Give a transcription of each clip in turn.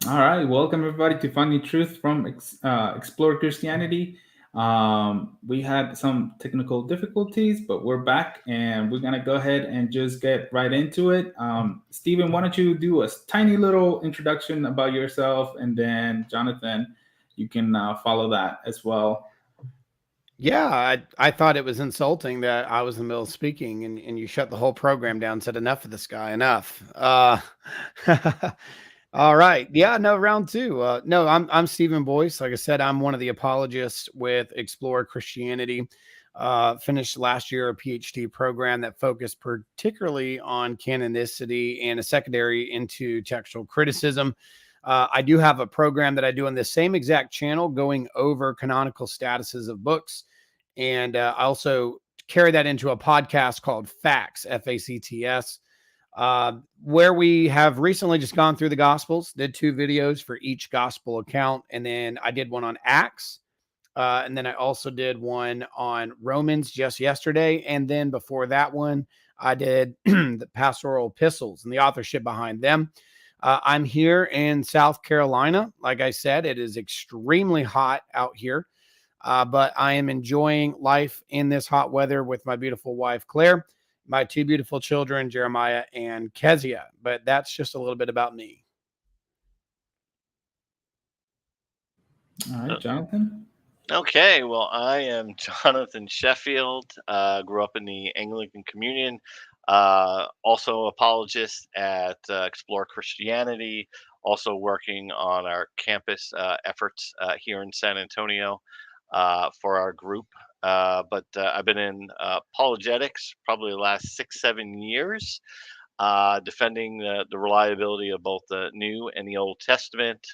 All right, welcome everybody to Finding Truth from Explore Christianity. We had some technical difficulties, but we're back and we're going to go ahead and just get right into it. Stephen, why don't you do a tiny little introduction about yourself, and then Jonathan, you can follow that as well. Yeah, I thought it was insulting that I was in the middle of speaking and you shut the whole program down and said, enough of this guy, enough. All right. Yeah, no, round two. No, I'm Stephen Boyce. Like I said, I'm one of the apologists with Explore Christianity. Finished last year a PhD program that focused particularly on canonicity and a secondary into textual criticism. I do have a program that I do on the same exact channel going over canonical statuses of books. And I also carry that into a podcast called Facts, Facts, where we have recently just gone through the Gospels, did 2 videos for each Gospel account. And then I did one on Acts. And then I also did one on Romans just yesterday. And then before that one, I did the pastoral epistles and the authorship behind them. I'm here in South Carolina. Like I said, it is extremely hot out here. But I am enjoying life in this hot weather with my beautiful wife, Claire, my 2 beautiful children, Jeremiah and Kezia. But that's just a little bit about me. All right, Jonathan. Okay, well, I am Jonathan Sheffield. Grew up in the Anglican Communion. Also apologist at Explore Christianity. Also working on our campus efforts here in San Antonio for our group. But I've been in apologetics probably the last 6-7 years, defending the reliability of both the New and the Old Testament.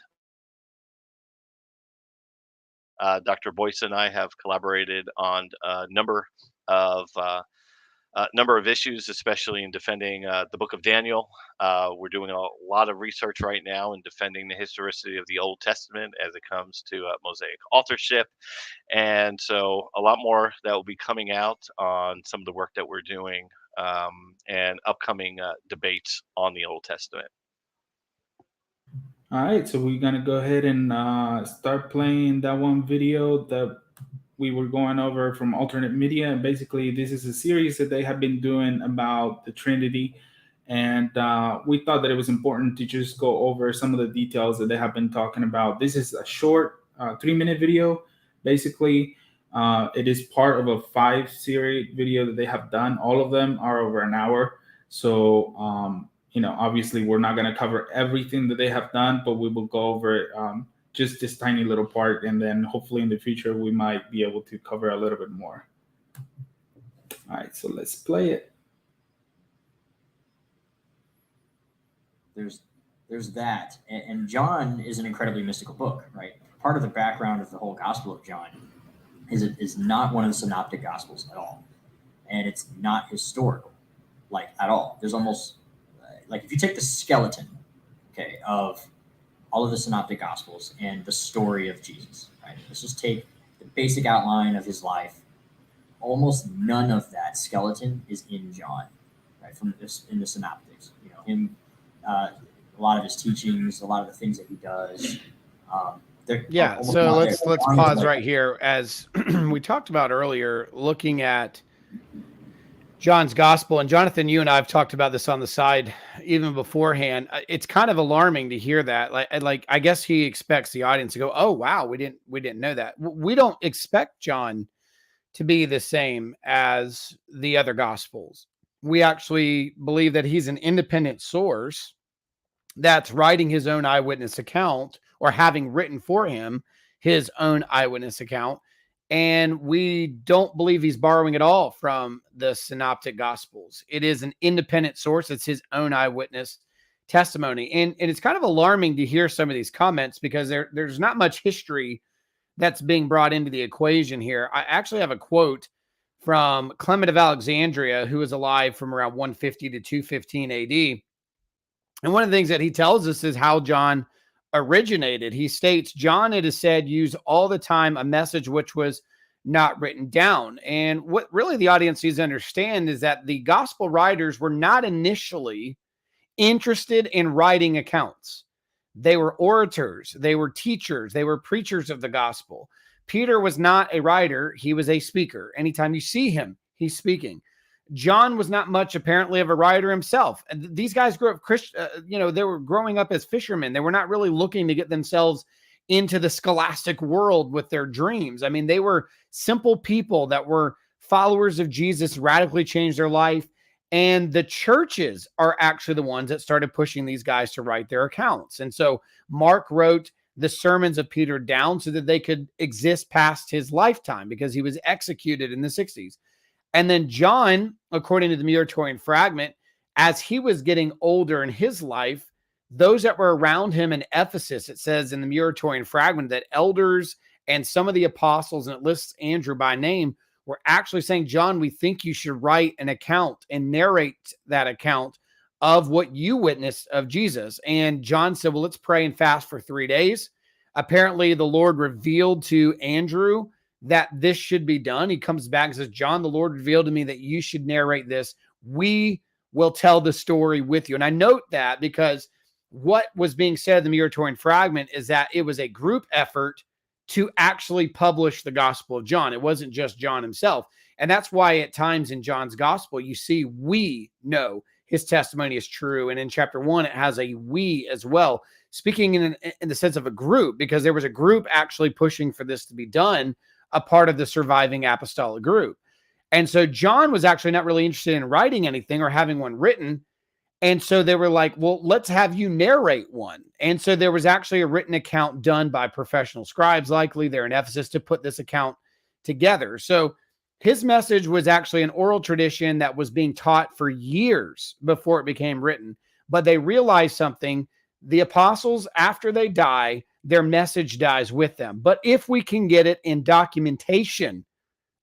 Dr. Boyce and I have collaborated on a number of issues, especially in defending the Book of Daniel. We're doing a lot of research right now in defending the historicity of the Old Testament as it comes to Mosaic authorship, and so a lot more that will be coming out on some of the work that we're doing and upcoming debates on the Old Testament. All right, so we're gonna go ahead and start playing that one video that we were going over from Alternate Media. And basically, this is a series that they have been doing about the Trinity, and we thought that it was important to just go over some of the details that they have been talking about. This is a short 3-minute video. Basically, it is part of a 5-series video that they have done. All of them are over an hour, so obviously we're not going to cover everything that they have done, but we will go over just this tiny little part, and then hopefully in the future we might be able to cover a little bit more. All right, so let's play it. There's that, and John is an incredibly mystical book, right? Part of the background of the whole Gospel of John is it is not one of the synoptic Gospels at all, and it's not historical, like at all. There's almost like if you take the skeleton, okay, of all of the synoptic Gospels and the story of Jesus, right? Let's just take the basic outline of his life. Almost none of that skeleton is in John, right? From this in the synoptics, him. A lot of his teachings, a lot of the things that he does. Yeah, so let's pause right here. As we talked about earlier, looking at John's gospel, and Jonathan, you and I have talked about this on the side even beforehand. It's kind of alarming to hear that. Like I guess he expects the audience to go, "Oh wow, we didn't know that." We don't expect John to be the same as the other gospels. We actually believe that he's an independent source that's writing his own eyewitness account, or having written for him his own eyewitness account. And we don't believe he's borrowing at all from the synoptic gospels. It is an independent source. It's his own eyewitness testimony. And it's kind of alarming to hear some of these comments, because there's not much history that's being brought into the equation here. I actually have a quote from Clement of Alexandria, who was alive from around 150 to 215 AD. And one of the things that he tells us is how John originated. He states, John, it is said, used all the time a message which was not written down. And what really the audience needs to understand is that the gospel writers were not initially interested in writing accounts. They were orators. They were teachers. They were preachers of the gospel. Peter was not a writer. He was a speaker. Anytime you see him, he's speaking. John was not much apparently of a writer himself. These guys grew up Christian, they were growing up as fishermen. They were not really looking to get themselves into the scholastic world with their dreams. I mean, they were simple people that were followers of Jesus, radically changed their life. And the churches are actually the ones that started pushing these guys to write their accounts. And so Mark wrote the sermons of Peter down so that they could exist past his lifetime, because he was executed in the 60s. And then John, according to the Muratorian fragment, as he was getting older in his life, those that were around him in Ephesus, it says in the Muratorian fragment that elders and some of the apostles, and it lists Andrew by name, were actually saying, John, we think you should write an account and narrate that account of what you witnessed of Jesus. And John said, well, let's pray and fast for 3 days. Apparently, the Lord revealed to Andrew that this should be done. He comes back and says, John, the Lord revealed to me that you should narrate this. We will tell the story with you. And I note that because what was being said in the Muratorian fragment is that it was a group effort to actually publish the Gospel of John. It wasn't just John himself. And that's why at times in John's Gospel, you see, we know his testimony is true. And in chapter 1, it has a we as well, speaking in the sense of a group, because there was a group actually pushing for this to be done, a part of the surviving apostolic group. And so John was actually not really interested in writing anything or having one written. And so they were like, well, let's have you narrate one. And so there was actually a written account done by professional scribes, likely there in Ephesus, to put this account together. So his message was actually an oral tradition that was being taught for years before it became written. But they realized something. The apostles, after they die, their message dies with them. But if we can get it in documentation,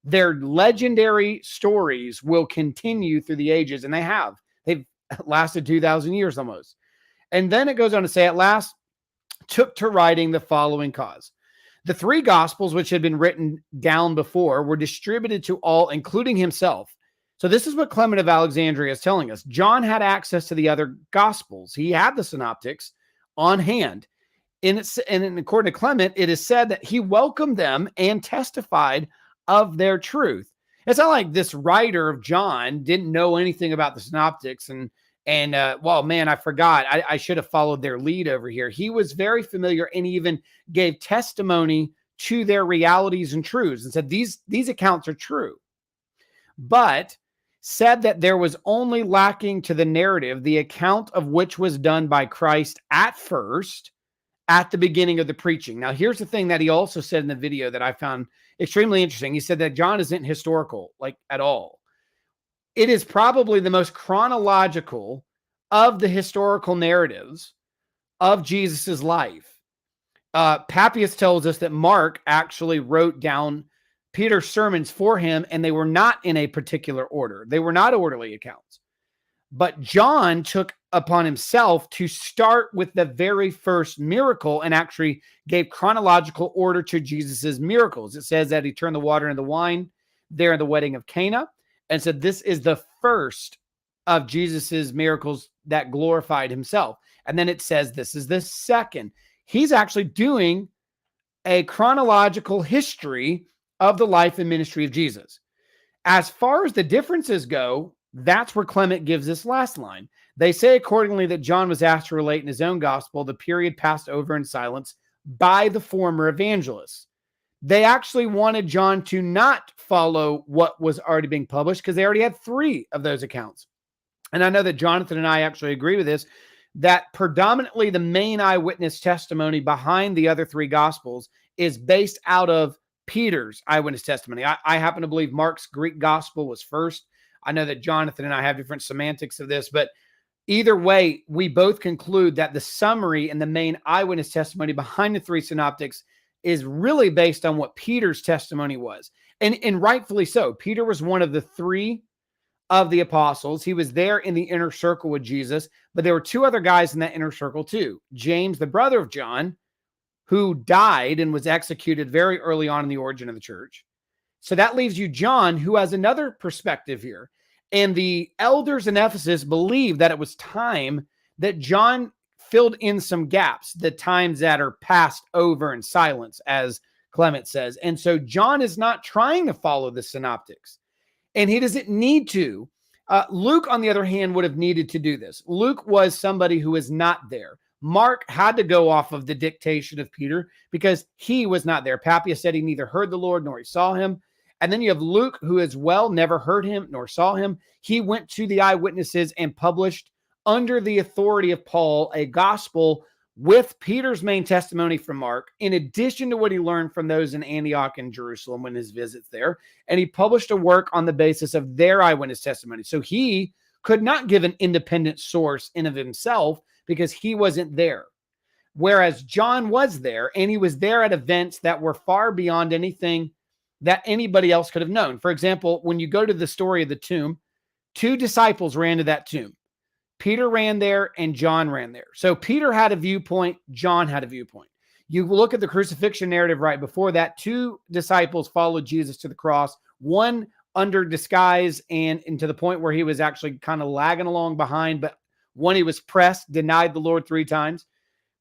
their legendary stories will continue through the ages. And they have. They've lasted 2,000 years almost. And then it goes on to say, at last took to writing the following cause. The 3 gospels, which had been written down before, were distributed to all, including himself. So this is what Clement of Alexandria is telling us. John had access to the other gospels. He had the synoptics on hand. And according to Clement, it is said that he welcomed them and testified of their truth. It's not like this writer of John didn't know anything about the synoptics and well, man, I forgot. I should have followed their lead over here. He was very familiar and even gave testimony to their realities and truths and said, these accounts are true. But said that there was only lacking to the narrative, the account of which was done by Christ at first, at the beginning of the preaching. Now, here's the thing that he also said in the video that I found extremely interesting. He said that John isn't historical, like at all. It is probably the most chronological of the historical narratives of Jesus's life. Papias tells us that Mark actually wrote down Peter's sermons for him, and they were not in a particular order. They were not orderly accounts. But John took upon himself to start with the very first miracle and actually gave chronological order to Jesus's miracles. It says that he turned the water into wine there in the wedding of Cana. And so this is the first of Jesus's miracles that glorified himself. And then it says this is the second. He's actually doing a chronological history of the life and ministry of Jesus. As far as the differences go, that's where Clement gives this last line. They say accordingly that John was asked to relate in his own gospel the period passed over in silence by the former evangelists. They actually wanted John to not follow what was already being published because they already had 3 of those accounts. And I know that Jonathan and I actually agree with this, that predominantly the main eyewitness testimony behind the other 3 gospels is based out of Peter's eyewitness testimony. I happen to believe Mark's Greek gospel was first. I know that Jonathan and I have different semantics of this, but either way, we both conclude that the summary and the main eyewitness testimony behind the 3 synoptics is really based on what Peter's testimony was. And rightfully so. Peter was one of the 3 of the apostles. He was there in the inner circle with Jesus, but there were 2 other guys in that inner circle too. James, the brother of John, who died and was executed very early on in the origin of the church. So that leaves you John, who has another perspective here. And the elders in Ephesus believed that it was time that John filled in some gaps, the times that are passed over in silence, as Clement says. And so John is not trying to follow the synoptics, and he doesn't need to. Luke, on the other hand, would have needed to do this. Luke was somebody who was not there. Mark had to go off of the dictation of Peter because he was not there. Papias said he neither heard the Lord nor he saw him. And then you have Luke, who as well never heard him nor saw him. He went to the eyewitnesses and published under the authority of Paul a gospel with Peter's main testimony from Mark, in addition to what he learned from those in Antioch and Jerusalem when his visits there. And he published a work on the basis of their eyewitness testimony. So he could not give an independent source in of himself because he wasn't there. Whereas John was there, and he was there at events that were far beyond anything that anybody else could have known. For example, when you go to the story of the tomb, 2 disciples ran to that tomb. Peter ran there and John ran there. So Peter had a viewpoint, John had a viewpoint. You look at the crucifixion narrative right before that, 2 disciples followed Jesus to the cross, one under disguise and to the point where he was actually kind of lagging along behind, but when he was pressed, denied the Lord 3 times.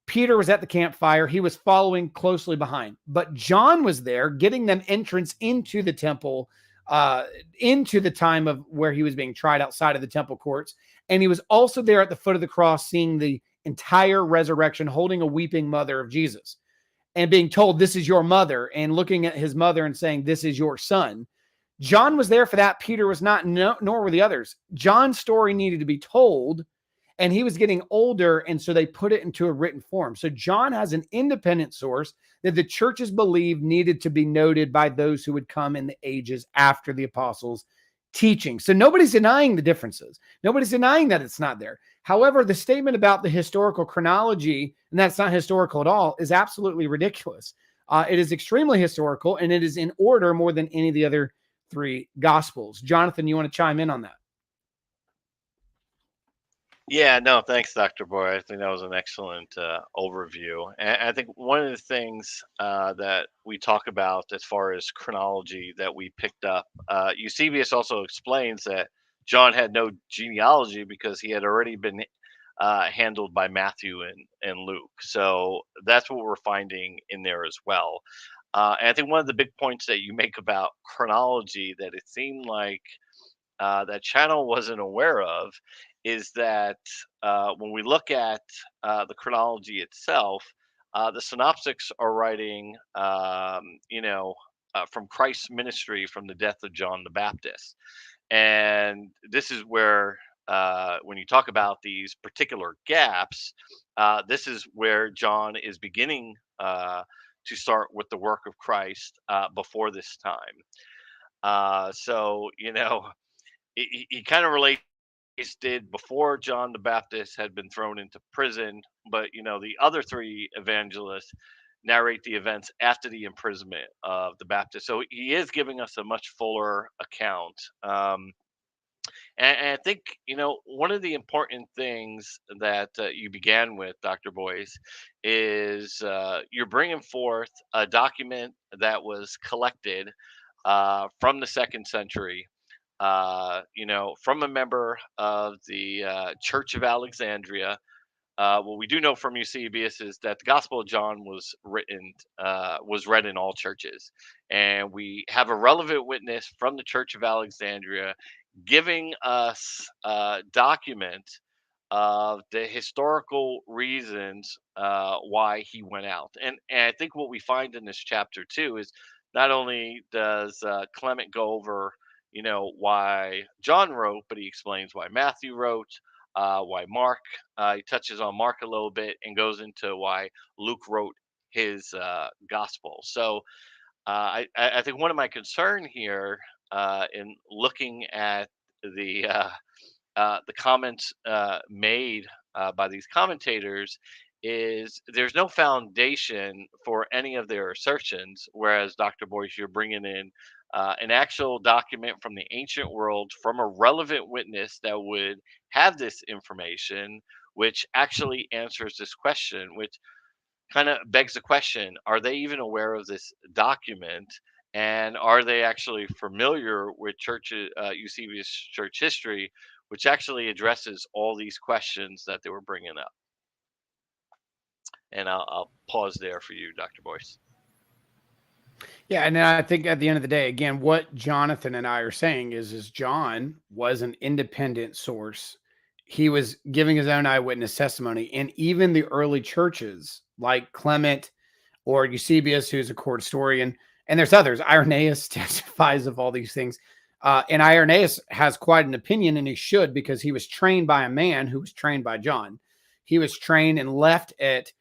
Peter was at the campfire. He was following closely behind, but John was there getting them entrance into the temple, into the time of where he was being tried outside of the temple courts. And he was also there at the foot of the cross, seeing the entire resurrection, holding a weeping mother of Jesus and being told, this is your mother, and looking at his mother and saying, this is your son. John was there for that. Peter was not, nor were the others. John's story needed to be told, and he was getting older, and so they put it into a written form. So John has an independent source that the churches believed needed to be noted by those who would come in the ages after the apostles' teaching. So nobody's denying the differences. Nobody's denying that it's not there. However, the statement about the historical chronology, and that's not historical at all, is absolutely ridiculous. It is extremely historical, and it is in order more than any of the other 3 gospels. Jonathan, you want to chime in on that? Yeah, no, thanks, Dr. Boy. I think that was an excellent overview. And I think one of the things that we talk about as far as chronology that we picked up, Eusebius also explains that John had no genealogy because he had already been handled by Matthew and Luke. So that's what we're finding in there as well. And I think one of the big points that you make about chronology that it seemed like that Channel wasn't aware of is that when we look at the chronology itself, the synoptics are writing, from Christ's ministry from the death of John the Baptist. And this is where, when you talk about these particular gaps, this is where John is beginning to start with the work of Christ before this time. So, he kind of relates did before John the Baptist had been thrown into prison, but the other 3 evangelists narrate the events after the imprisonment of the Baptist. So he is giving us a much fuller account. And I think one of the important things that you began with, Dr. Boyce, is you're bringing forth a document that was collected from the 2nd century. From a member of the Church of Alexandria. What we do know from Eusebius is that the Gospel of John was read in all churches, and we have a relevant witness from the Church of Alexandria giving us a document of the historical reasons why he went out. And I think what we find in this chapter too is not only does Clement go over why John wrote, but he explains why Matthew wrote, why Mark, he touches on Mark a little bit and goes into why Luke wrote his gospel. So I think one of my concern here in looking at the comments made by these commentators is there's no foundation for any of their assertions, whereas Dr. Boyce, you're bringing in an actual document from the ancient world from a relevant witness that would have this information, which actually answers this question, which kind of begs the question, are they even aware of this document? And are they actually familiar with Eusebius church history, which actually addresses all these questions that they were bringing up? And I'll pause there for you, Dr. Boyce. Yeah, and I think at the end of the day, again, what Jonathan and I are saying is John was an independent source. He was giving his own eyewitness testimony, and even the early churches like Clement or Eusebius, who's a court historian, and there's others. Irenaeus testifies of all these things. And Irenaeus has quite an opinion, and he should, because he was trained by a man who was trained by John. He was trained and left at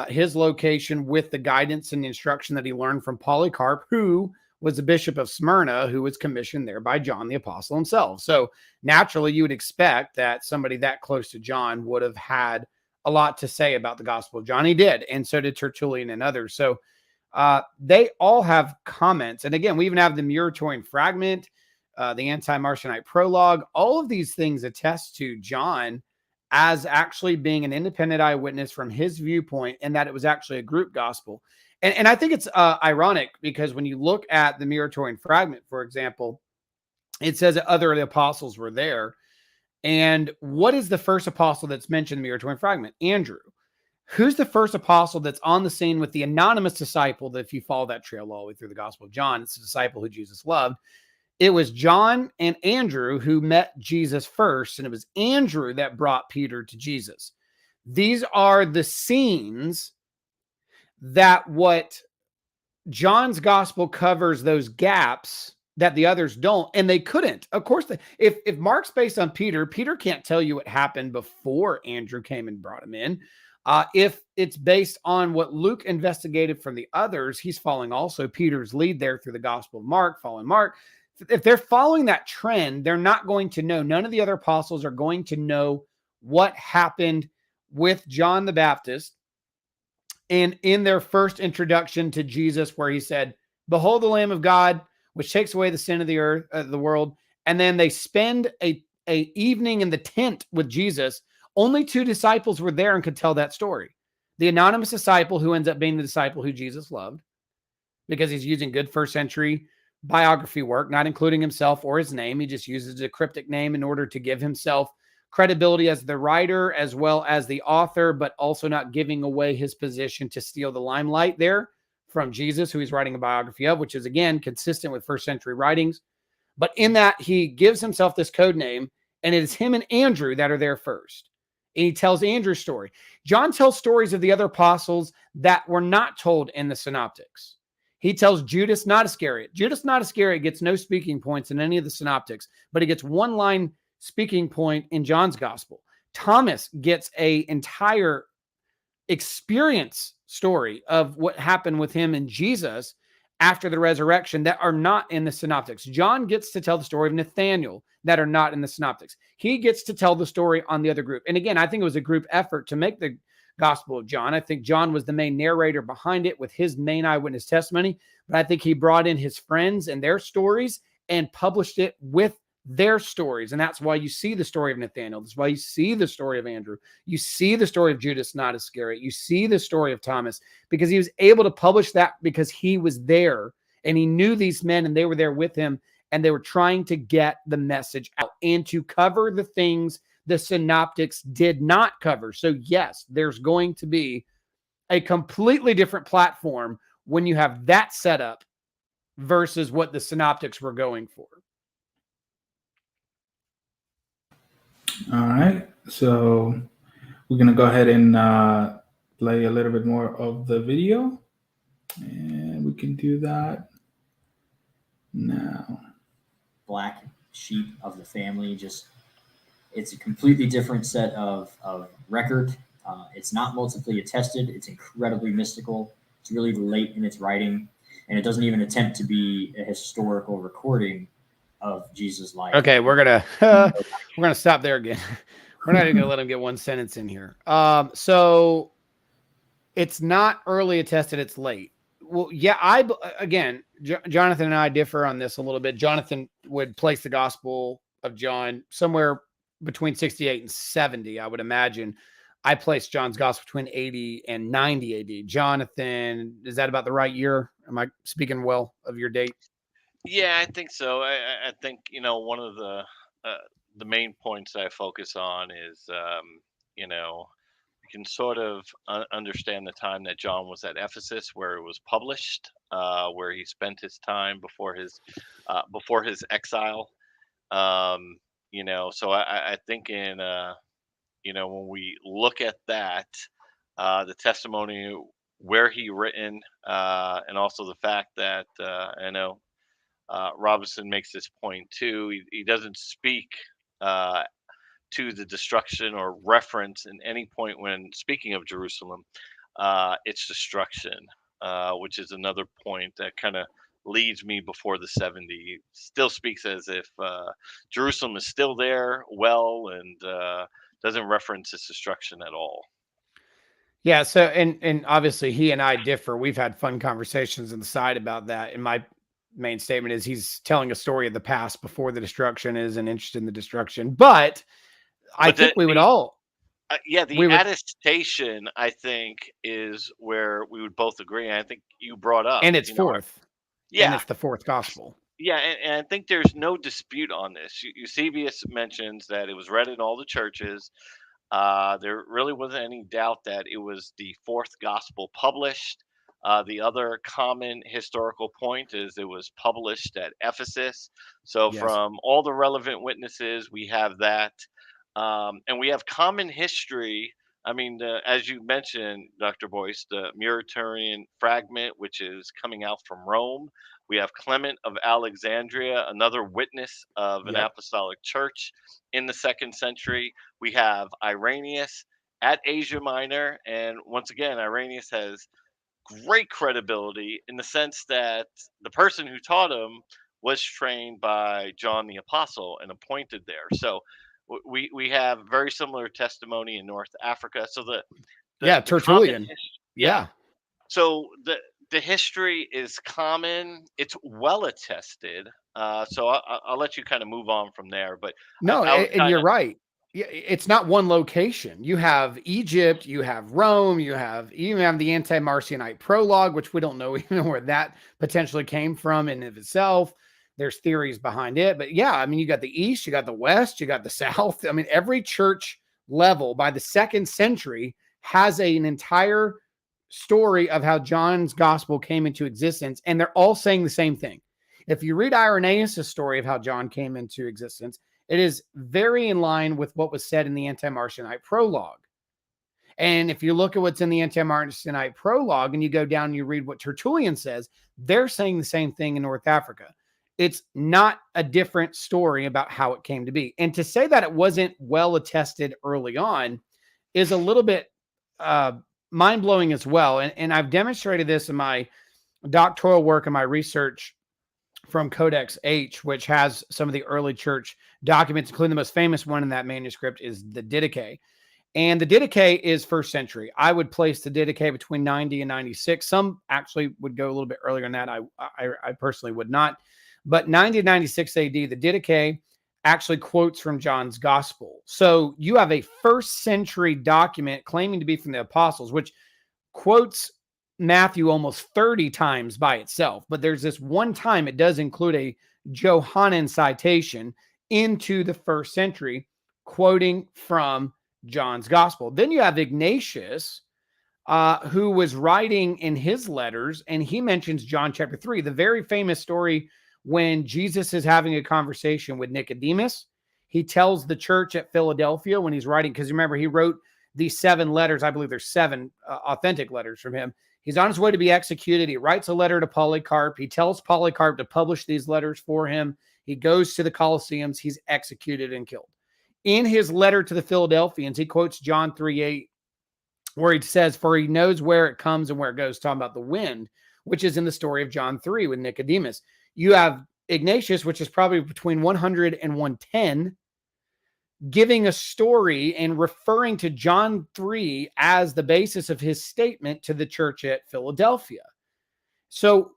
his location with the guidance and the instruction that he learned from Polycarp, who was the bishop of Smyrna, who was commissioned there by John the Apostle himself. So naturally, you would expect that somebody that close to John would have had a lot to say about the Gospel of John. He did, and so did Tertullian and others. So they all have comments. And again, we even have the Muratorian fragment, the anti-Marcionite prologue. All of these things attest to John as actually being an independent eyewitness from his viewpoint, and that it was actually a group gospel. And I think it's ironic, because when you look at the Muratorian fragment, for example, it says that other of the apostles were there. And what is the first apostle that's mentioned in the Muratorian fragment? Andrew. Who's the first apostle that's on the scene with the anonymous disciple that, if you follow that trail all the way through the Gospel of John, it's the disciple who Jesus loved? It was John and Andrew who met Jesus first, and it was Andrew that brought Peter to Jesus. These are the scenes that what John's gospel covers, those gaps that the others don't, and they couldn't. Of course, if Mark's based on Peter, Peter can't tell you what happened before Andrew came and brought him in. If it's based on what Luke investigated from the others, he's following also Peter's lead there through the Gospel of Mark, following Mark. If they're following that trend, they're not going to know. None of the other apostles are going to know what happened with John the Baptist and in their first introduction to Jesus, where he said, "Behold the Lamb of God, which takes away the sin of the earth, the world." And then they spend a evening in the tent with Jesus. Only 2 disciples were there and could tell that story. The anonymous disciple, who ends up being the disciple who Jesus loved, because he's using good first century biography work, not including himself or his name. He just uses a cryptic name in order to give himself credibility as the writer as well as the author, but also not giving away his position to steal the limelight there from Jesus, who he's writing a biography of, which is, again, consistent with first century writings. But in that, he gives himself this code name, and it is him and Andrew that are there first. And he tells Andrew's story. John tells stories of the other apostles that were not told in the synoptics. He tells Judas not Iscariot. Judas not Iscariot gets no speaking points in any of the synoptics, but he gets one line speaking point in John's gospel. Thomas gets an entire experience story of what happened with him and Jesus after the resurrection that are not in the synoptics. John gets to tell the story of Nathanael that are not in the synoptics. He gets to tell the story on the other group. And again, I think it was a group effort to make the Gospel of John. I think John was the main narrator behind it with his main eyewitness testimony, but I think he brought in his friends and their stories and published it with their stories. And that's why you see the story of Nathanael. That's why you see the story of Andrew. You see the story of Judas not Iscariot. You see the story of Thomas, because he was able to publish that because he was there and he knew these men and they were there with him, and they were trying to get the message out and to cover the things the synoptics did not cover. So yes, there's going to be a completely different platform when you have that set up versus what the synoptics were going for. All right, so we're going to go ahead and play a little bit more of the video, and we can do that now. Black sheep of the family, just it's a completely different set of record. It's not multiply attested. It's incredibly mystical. It's really late in its writing, and it doesn't even attempt to be a historical recording of Jesus' life. Okay, we're gonna stop there again. We're not even gonna let him get one sentence in here. So it's not early attested. It's late. Well, yeah. Jonathan and I differ on this a little bit. Jonathan would place the Gospel of John somewhere between 68 and 70, I would imagine. I placed John's Gospel between 80 and 90 AD. Jonathan, is that about the right year? Am I speaking well of your date? Yeah, I think so. I think, one of the main points I focus on is, can sort of understand the time that John was at Ephesus, where it was published, where he spent his time before his exile. So I think in when we look at that, the testimony where he written, and also the fact that I know Robinson makes this point too. He doesn't speak to the destruction or reference in any point when speaking of Jerusalem, its destruction, which is another point that kind of leads me before the 70. Still speaks as if Jerusalem is still there, and doesn't reference its destruction at all. Yeah. So, and obviously he and I differ. We've had fun conversations on the side about that. And my main statement is he's telling a story of the past before the destruction, isn't interested in the destruction. But I think we would all. The attestation, I think, is where we would both agree. And I think you brought up. And it's fourth. Yeah. And it's the fourth gospel. Yeah, and I think there's no dispute on this. Eusebius mentions that it was read in all the churches. There really wasn't any doubt that it was the fourth gospel published. The other common historical point is it was published at Ephesus. So from all the relevant witnesses, we have that. And we have common history. I mean, as you mentioned, Dr. Boyce, the Muratorian fragment, which is coming out from Rome. We have Clement of Alexandria, another witness of an apostolic church in the 2nd century. We have Irenaeus at Asia Minor. And once again, Irenaeus has great credibility in the sense that the person who taught him was trained by John the Apostle and appointed there. So we have very similar testimony in North Africa. So the Tertullian. So the history is common. It's well attested. So I'll let you kind of move on from there. But no, and you're right. Yeah, it's not one location. You have Egypt, you have Rome, you even have the Anti-Marcionite prologue, which we don't know even where that potentially came from in of itself. There's theories behind it, but yeah, I mean, you got the East, you got the West, you got the South. I mean, every church level by the 2nd century has an entire story of how John's gospel came into existence, and they're all saying the same thing. If you read Irenaeus' story of how John came into existence, it is very in line with what was said in the Anti-Marcionite prologue. And if you look at what's in the Anti-Marcionite prologue and you go down and you read what Tertullian says, they're saying the same thing in North Africa. It's not a different story about how it came to be. And to say that it wasn't well attested early on is a little bit mind-blowing as well. And I've demonstrated this in my doctoral work and my research from Codex H, which has some of the early church documents, including the most famous one in that manuscript is the Didache. And the Didache is 1st century. I would place the Didache between 90 and 96. Some actually would go a little bit earlier than that. I personally would not. But 90 to 96 AD, the Didache actually quotes from John's gospel. So you have a 1st century document claiming to be from the apostles, which quotes Matthew almost 30 times by itself. But there's this one time it does include a Johannine citation into the 1st century, quoting from John's gospel. Then you have Ignatius, who was writing in his letters, and he mentions John chapter 3, the very famous story when Jesus is having a conversation with Nicodemus. He tells the church at Philadelphia when he's writing, because remember, he wrote these 7 letters. I believe there's 7 authentic letters from him. He's on his way to be executed. He writes a letter to Polycarp. He tells Polycarp to publish these letters for him. He goes to the Colosseums. He's executed and killed. In his letter to the Philadelphians, he quotes John 3:8, where he says, "For he knows where it comes and where it goes," talking about the wind, which is in the story of John 3 with Nicodemus. You have Ignatius, which is probably between 100 and 110, giving a story and referring to John 3 as the basis of his statement to the church at Philadelphia. So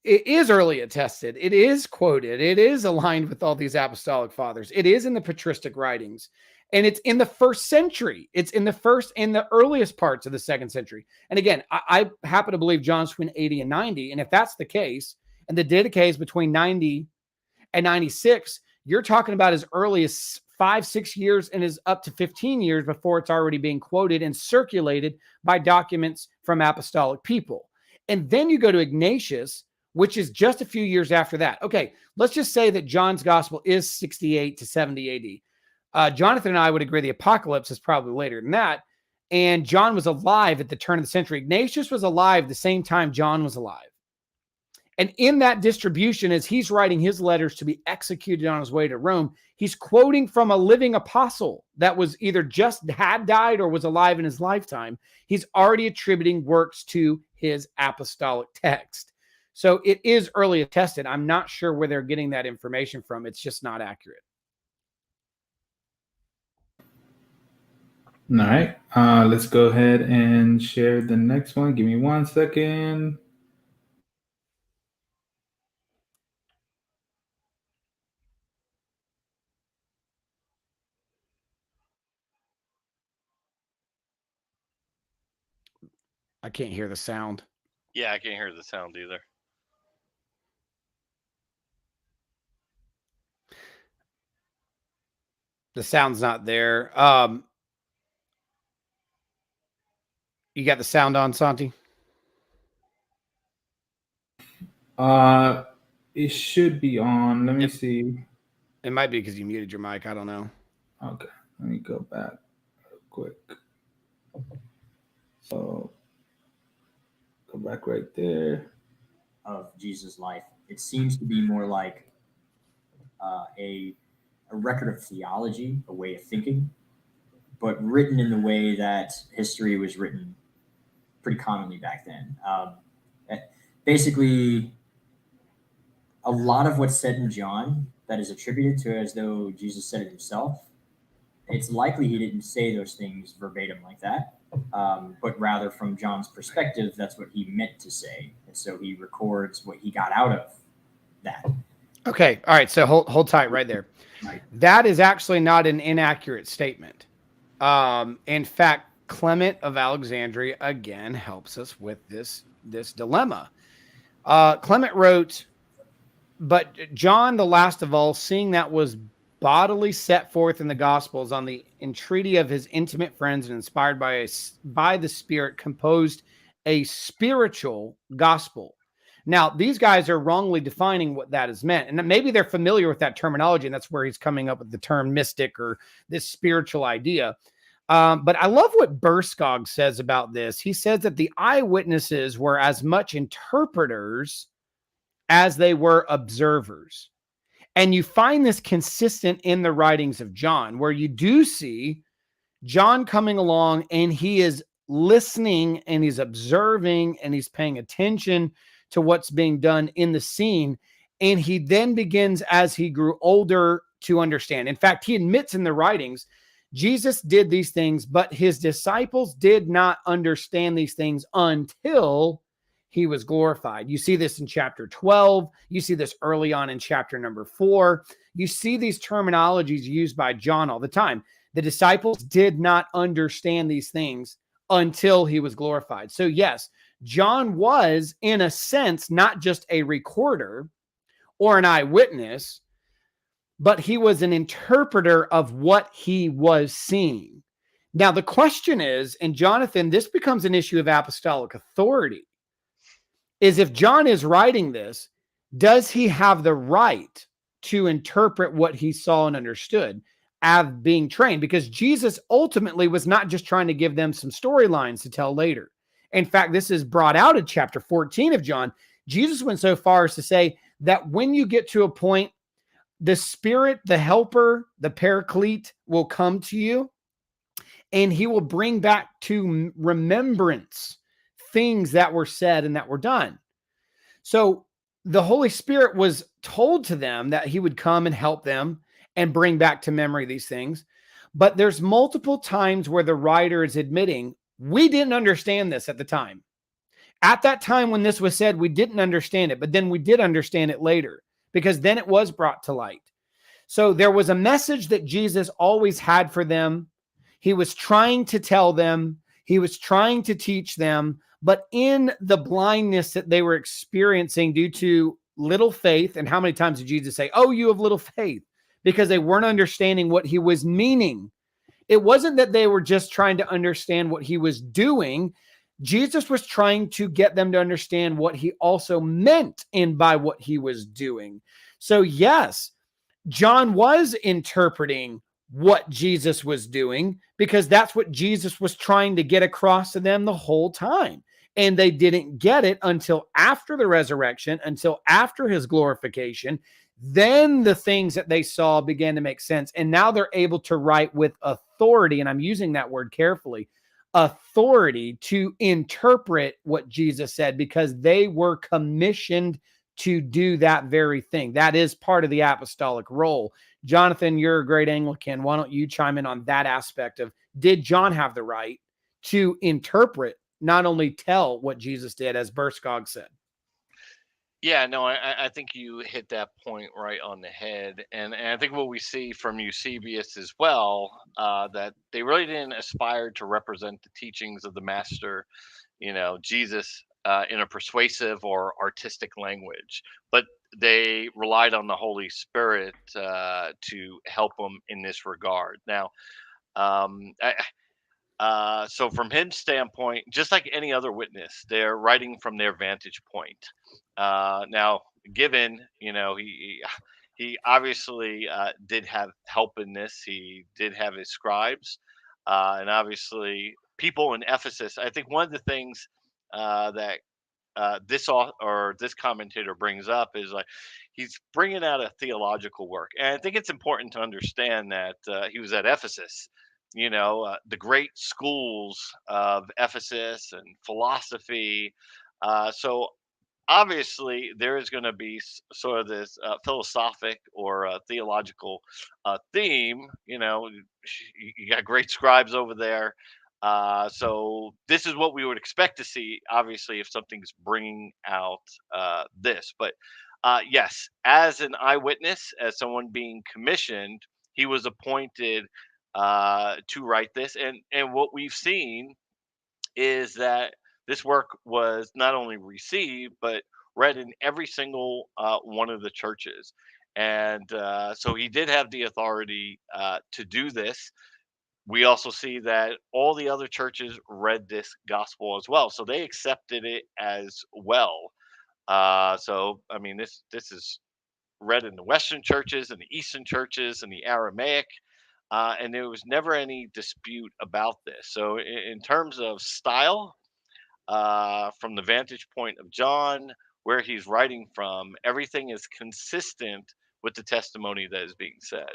it is early attested. It is quoted. It is aligned with all these apostolic fathers. It is in the patristic writings. And it's in the 1st century. It's in the earliest parts of the 2nd century. And again, I happen to believe John's between 80 and 90. And if that's the case, and the Didache is between 90 and 96, you're talking about as early as 5-6 years and is up to 15 years before it's already being quoted and circulated by documents from apostolic people. And then you go to Ignatius, which is just a few years after that. Okay, let's just say that John's gospel is 68 to 70 AD. Jonathan and I would agree the apocalypse is probably later than that. And John was alive at the turn of the century. Ignatius was alive the same time John was alive. And in that distribution, as he's writing his letters to be executed on his way to Rome, he's quoting from a living apostle that was either just had died or was alive in his lifetime. He's already attributing works to his apostolic text. So it is early attested. I'm not sure where they're getting that information from. It's just not accurate. All right. Let's go ahead and share the next one. Give me 1 second. I can't hear the sound. Yeah, I can't hear the sound either. The sound's not there. You got the sound on, Santi? It should be on. Let me see. It might be because you muted your mic. I don't know. Okay, let me go back real quick. So go back right there. Of Jesus' life, it seems to be more like a record of theology, a way of thinking, but written in the way that history was written pretty commonly back then. Basically, a lot of what's said in John that is attributed to as though Jesus said it himself, it's likely he didn't say those things verbatim like that, but rather from John's perspective, that's what he meant to say. And so he records what he got out of that. Okay. All right. So hold tight right there. Right. That is actually not an inaccurate statement. In fact, Clement of Alexandria again helps us with this dilemma. Clement wrote, "But John, the last of all, seeing that was bodily set forth in the Gospels on the entreaty of his intimate friends and inspired by the Spirit, composed a spiritual gospel." Now, these guys are wrongly defining what that is meant. And maybe they're familiar with that terminology, and that's where he's coming up with the term mystic or this spiritual idea. But I love what Burskog says about this. He says that the eyewitnesses were as much interpreters as they were observers. And you find this consistent in the writings of John, where you do see John coming along and he is listening and he's observing and he's paying attention to what's being done in the scene. And he then begins, as he grew older, to understand. In fact, he admits in the writings, Jesus did these things, but his disciples did not understand these things until he was glorified. You see this in chapter 12. You see this early on in chapter number 4. You see these terminologies used by John all the time. The disciples did not understand these things until he was glorified. So yes, John was, in a sense, not just a recorder or an eyewitness, but he was an interpreter of what he was seeing. Now, the question is, and Jonathan, this becomes an issue of apostolic authority, is if John is writing this, does he have the right to interpret what he saw and understood as being trained? Because Jesus ultimately was not just trying to give them some storylines to tell later. In fact, this is brought out in chapter 14 of John. Jesus went so far as to say that when you get to a point, the Spirit, the Helper, the Paraclete will come to you, and he will bring back to remembrance things that were said and that were done. So the Holy Spirit was told to them that he would come and help them and bring back to memory these things. But there's multiple times where the writer is admitting, we didn't understand this at the time. At that time when this was said, we didn't understand it, but then we did understand it later, because then it was brought to light. So there was a message that Jesus always had for them. He was trying to tell them, he was trying to teach them, but in the blindness that they were experiencing due to little faith, and how many times did Jesus say, "Oh, you have little faith"? because they weren't understanding what he was meaning. It wasn't that they were just trying to understand what he was doing. Jesus was trying to get them to understand what he also meant in by what he was doing. So yes, John was interpreting what Jesus was doing because that's what Jesus was trying to get across to them the whole time. And they didn't get it until after the resurrection, until after his glorification. Then the things that they saw began to make sense. And now they're able to write with authority, and I'm using that word carefully, authority to interpret what Jesus said, because they were commissioned to do that very thing. That is part of the apostolic role. Jonathan, you're a great Anglican. Why don't you chime in on that aspect of, did John have the right to interpret, not only tell what Jesus did, as Burskog said? Yeah, no, I think you hit that point right on the head. And I think what we see from Eusebius as well, that they really didn't aspire to represent the teachings of the master, Jesus, in a persuasive or artistic language, but they relied on the Holy Spirit to help them in this regard. Now, so from his standpoint, just like any other witness, they're writing from their vantage point. Now, given, he obviously did have help in this. He did have his scribes, and obviously people in Ephesus. I think one of the things that this commentator brings up is like he's bringing out a theological work, and I think it's important to understand that he was at Ephesus. The great schools of Ephesus and philosophy. So obviously there is going to be sort of this philosophic or theological theme. You got great scribes over there. So this is what we would expect to see, obviously, if something's bringing out this. But yes, as an eyewitness, as someone being commissioned, he was appointed to write this. And what we've seen is that this work was not only received, but read in every single one of the churches. And so he did have the authority to do this. We also see that all the other churches read this gospel as well. So they accepted it as well. So, I mean, this is read in the Western churches and the Eastern churches and the Aramaic. And there was never any dispute about this. So, in terms of style, from the vantage point of John, where he's writing from, everything is consistent with the testimony that is being said.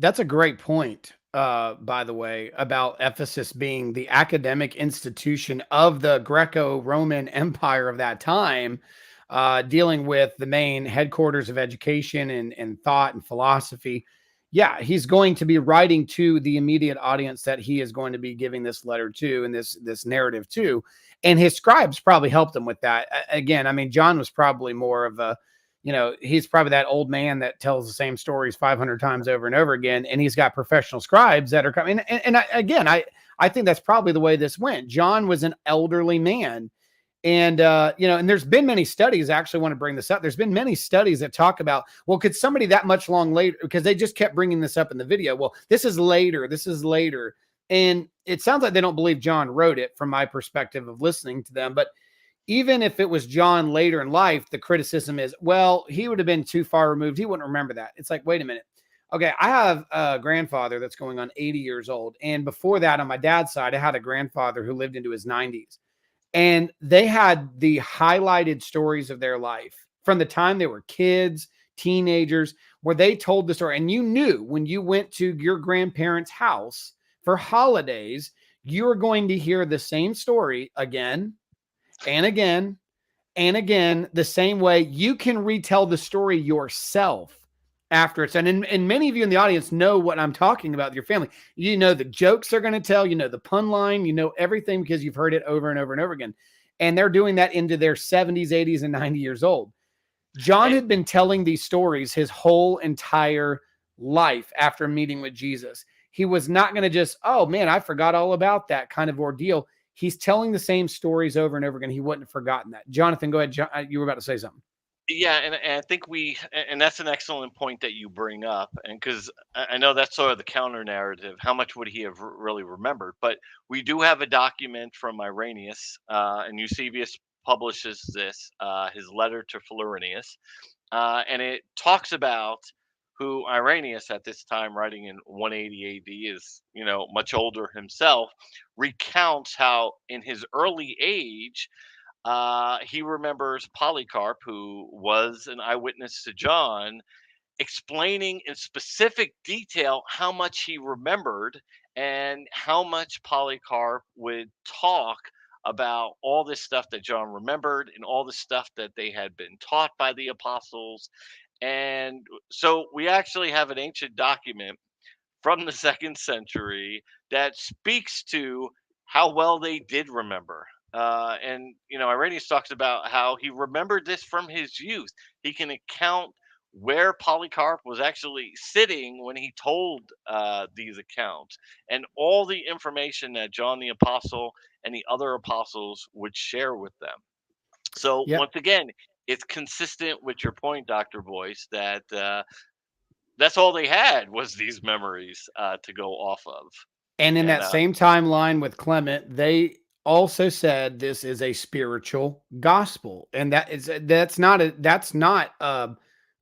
That's a great point, by the way, about Ephesus being the academic institution of the Greco-Roman Empire of that time, dealing with the main headquarters of education and thought and philosophy. Yeah, he's going to be writing to the immediate audience that he is going to be giving this letter to and this narrative to. And his scribes probably helped him with that. Again, I mean, John was probably more of a, he's probably that old man that tells the same stories 500 times over and over again. And he's got professional scribes that are coming. And I think that's probably the way this went. John was an elderly man. And, and there's been many studies, I actually want to bring this up. There's been many studies that talk about, well, could somebody that much long later, because they just kept bringing this up in the video. Well, this is later. And it sounds like they don't believe John wrote it from my perspective of listening to them. But even if it was John later in life, the criticism is, well, he would have been too far removed. He wouldn't remember that. It's like, wait a minute. Okay, I have a grandfather that's going on 80 years old. And before that, on my dad's side, I had a grandfather who lived into his 90s. And they had the highlighted stories of their life from the time they were kids, teenagers, where they told the story. And you knew when you went to your grandparents' house for holidays, you were going to hear the same story again and again and again, the same way. You can retell the story yourself after it's done. And many of you in the audience know what I'm talking about with your family. You know the jokes they're going to tell, the pun line, everything because you've heard it over and over and over again. And they're doing that into their 70s, 80s, and 90 years old. John had been telling these stories his whole entire life after meeting with Jesus. He was not going to just, oh man, I forgot all about that kind of ordeal. He's telling the same stories over and over again. He wouldn't have forgotten that. Jonathan, go ahead. You were about to say something. Yeah, and I think and that's an excellent point that you bring up, and because I know that's sort of the counter narrative. How much would he have really remembered? But we do have a document from Irenaeus, and Eusebius publishes this, his letter to Florinius, and it talks about who Irenaeus at this time, writing in 180 AD, is much older himself, recounts how in his early age he remembers Polycarp, who was an eyewitness to John, explaining in specific detail how much he remembered and how much Polycarp would talk about all this stuff that John remembered and all the stuff that they had been taught by the apostles. And so we actually have an ancient document from the second century that speaks to how well they did remember. And Irenaeus talks about how he remembered this from his youth. He can account where Polycarp was actually sitting when he told these accounts, and all the information that John the Apostle and the other apostles would share with them. So Yep. once again, it's consistent with your point, Dr. Boyce, that that's all they had was these memories to go off of. And in that same timeline with Clement, they also said this is a spiritual gospel, and that's not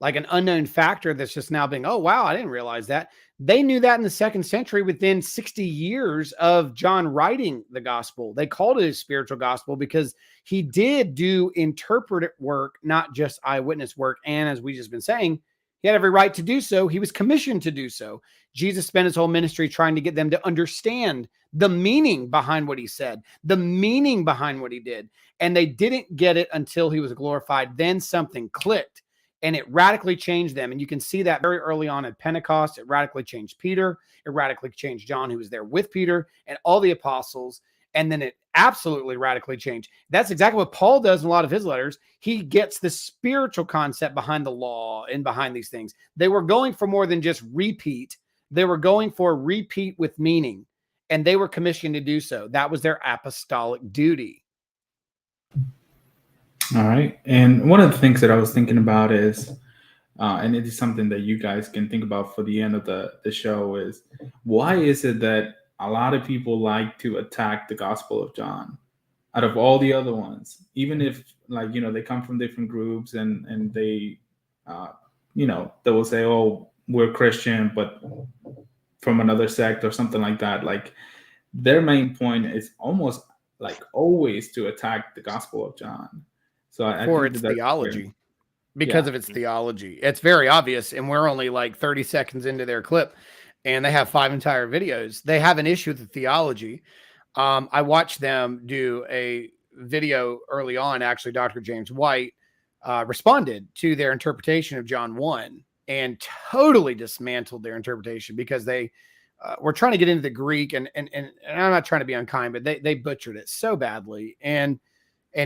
like an unknown factor that's just now being, oh wow, I didn't realize that. They knew that in the second century, within 60 years of John writing the gospel. They called it a spiritual gospel because he did do interpretive work, not just eyewitness work. And as we just been saying, he had every right to do so. He was commissioned to do so. Jesus spent his whole ministry trying to get them to understand the meaning behind what he said, the meaning behind what he did. And they didn't get it until he was glorified. Then something clicked and it radically changed them. And you can see that very early on at Pentecost. It radically changed Peter. It radically changed John, who was there with Peter, and all the apostles. And then it absolutely radically changed. That's exactly what Paul does in a lot of his letters. He gets the spiritual concept behind the law and behind these things. They were going for more than just repeat. They were going for repeat with meaning, and they were commissioned to do so. That was their apostolic duty. All right. And one of the things that I was thinking about is, and it is something that you guys can think about for the end of the show, is why is it that a lot of people like to attack the Gospel of John out of all the other ones, even if they come from different groups and they, they will say, oh, we're Christian, but from another sect or something like that. Like their main point is almost like always to attack the Gospel of John. So I for think its that's theology. fair. Because of its theology. It's very obvious, and we're only like 30 seconds into their clip, and they have 5 entire videos. They have an issue with the theology. I watched them do a video early on. Actually, Dr. James White responded to their interpretation of John 1 and totally dismantled their interpretation because they were trying to get into the Greek, and I'm not trying to be unkind, but they butchered it so badly. And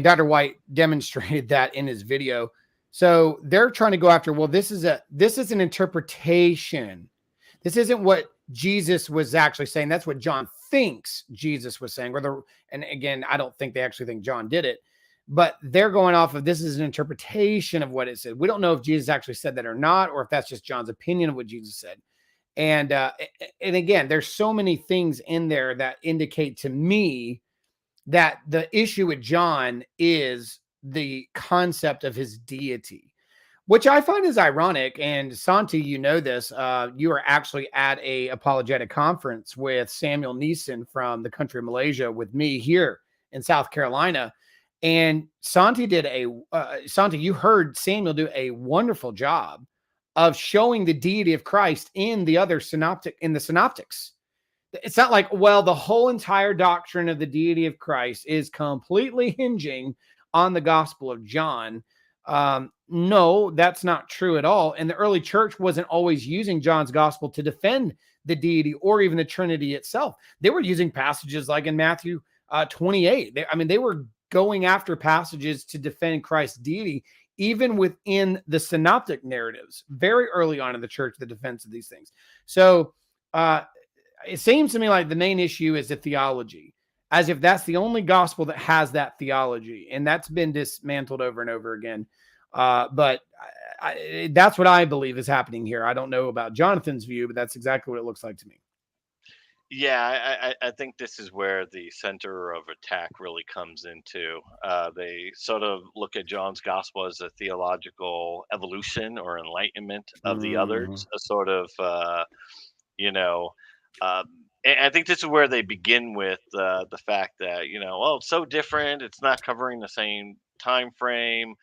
Dr. White demonstrated that in his video. So they're trying to go after, well, this is an interpretation. This isn't what Jesus was actually saying. That's what John thinks Jesus was saying. And again, I don't think they actually think John did it, but they're going off of this is an interpretation of what it said. We don't know if Jesus actually said that or not, or if that's just John's opinion of what Jesus said. And again, there's so many things in there that indicate to me that the issue with John is the concept of his deity, which I find is ironic. And Santi, you know this, you were actually at a apologetic conference with Samuel Neeson from the country of Malaysia with me here in South Carolina. And Santi Santi, you heard Samuel do a wonderful job of showing the deity of Christ in the synoptics. It's not like, well, the whole entire doctrine of the deity of Christ is completely hinging on the Gospel of John. No, that's not true at all. And the early church wasn't always using John's gospel to defend the deity or even the Trinity itself. They were using passages like in Matthew 28. They were going after passages to defend Christ's deity, even within the synoptic narratives, very early on in the church, the defense of these things. So it seems to me like the main issue is the theology, as if that's the only gospel that has that theology. And that's been dismantled over and over again. But that's what I believe is happening here. I don't know about Jonathan's view, but that's exactly what it looks like to me. Yeah, I think this is where the center of attack really comes into. They sort of look at John's gospel as a theological evolution or enlightenment of the others, a sort of, you know, and I think this is where they begin with the fact that, oh, it's so different. It's not covering the same time frame.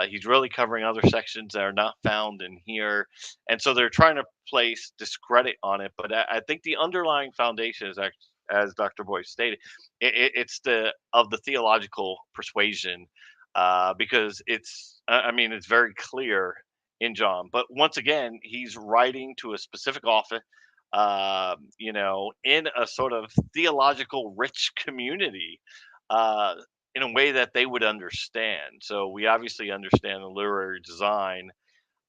He's really covering other sections that are not found in here, and so they're trying to place discredit on it. But I think the underlying foundation is, as Dr. Boyce stated, it's the theological persuasion, because it's very clear in John. But once again, he's writing to a specific office, in a sort of theological rich community. In a way that they would understand. So we obviously understand the literary design,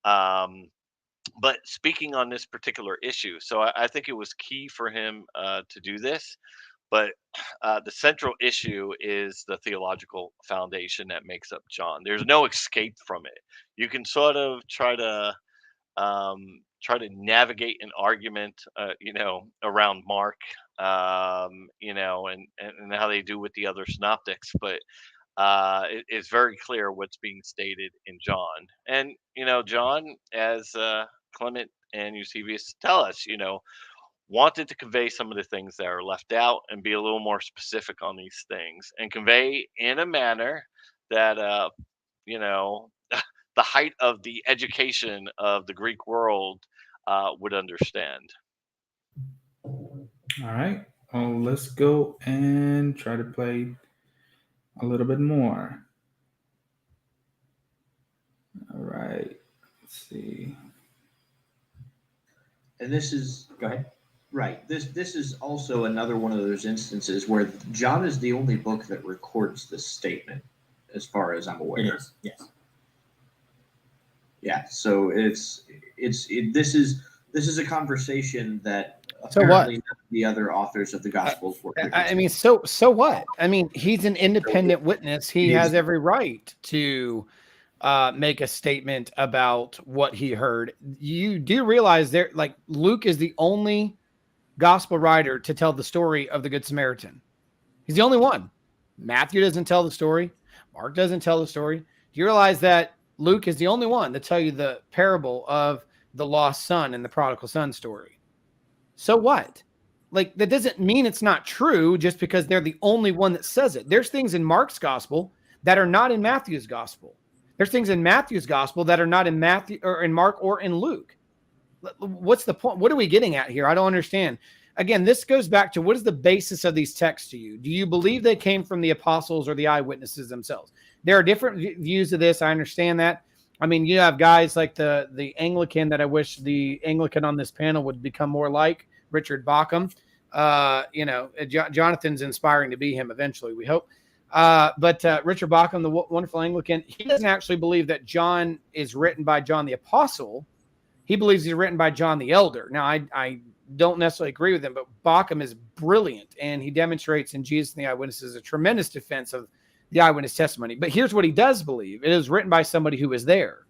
but speaking on this particular issue, so I think it was key for him to do this. But the central issue is the theological foundation that makes up John. There's no escape from it. You can sort of try to navigate an argument, around Mark, and how they do with the other synoptics, but it's very clear what's being stated in John. And John, as Clement and Eusebius tell us, wanted to convey some of the things that are left out and be a little more specific on these things and convey in a manner that the height of the education of the Greek world would understand. All right. Well, let's go and try to play a little bit more. All right. Let's see. And this is, go ahead. Right. This is also another one of those instances where John is the only book that records this statement, as far as I'm aware. It is, yes. Yeah. So this is a conversation that So what? the other authors of the Gospels were. I mean, so what? I mean, he's an independent witness. He has every right to make a statement about what he heard. You do realize Luke is the only gospel writer to tell the story of the Good Samaritan. He's the only one. Matthew doesn't tell the story. Mark doesn't tell the story. Do you realize that Luke is the only one to tell you the parable of the lost son and the prodigal son story? So what? That doesn't mean it's not true just because they're the only one that says it. There's things in Mark's gospel that are not in Matthew's gospel. There's things in Matthew's gospel that are not in Matthew or in Mark or in Luke. What's the point? What are we getting at here? I don't understand. Again, this goes back to what is the basis of these texts to you? Do you believe they came from the apostles or the eyewitnesses themselves? There are different views of this. I understand that. I mean, you have guys like the Anglican that I wish the Anglican on this panel would become more like, Richard Bauckham. Jonathan's inspiring to be him eventually, we hope. But Richard Bauckham, the wonderful Anglican, he doesn't actually believe that John is written by John the Apostle. He believes he's written by John the Elder. Now, I don't necessarily agree with him, but Bauckham is brilliant, and he demonstrates in Jesus and the Eyewitnesses a tremendous defense of the eyewitness testimony. But here's what he does believe. It is written by somebody who was there.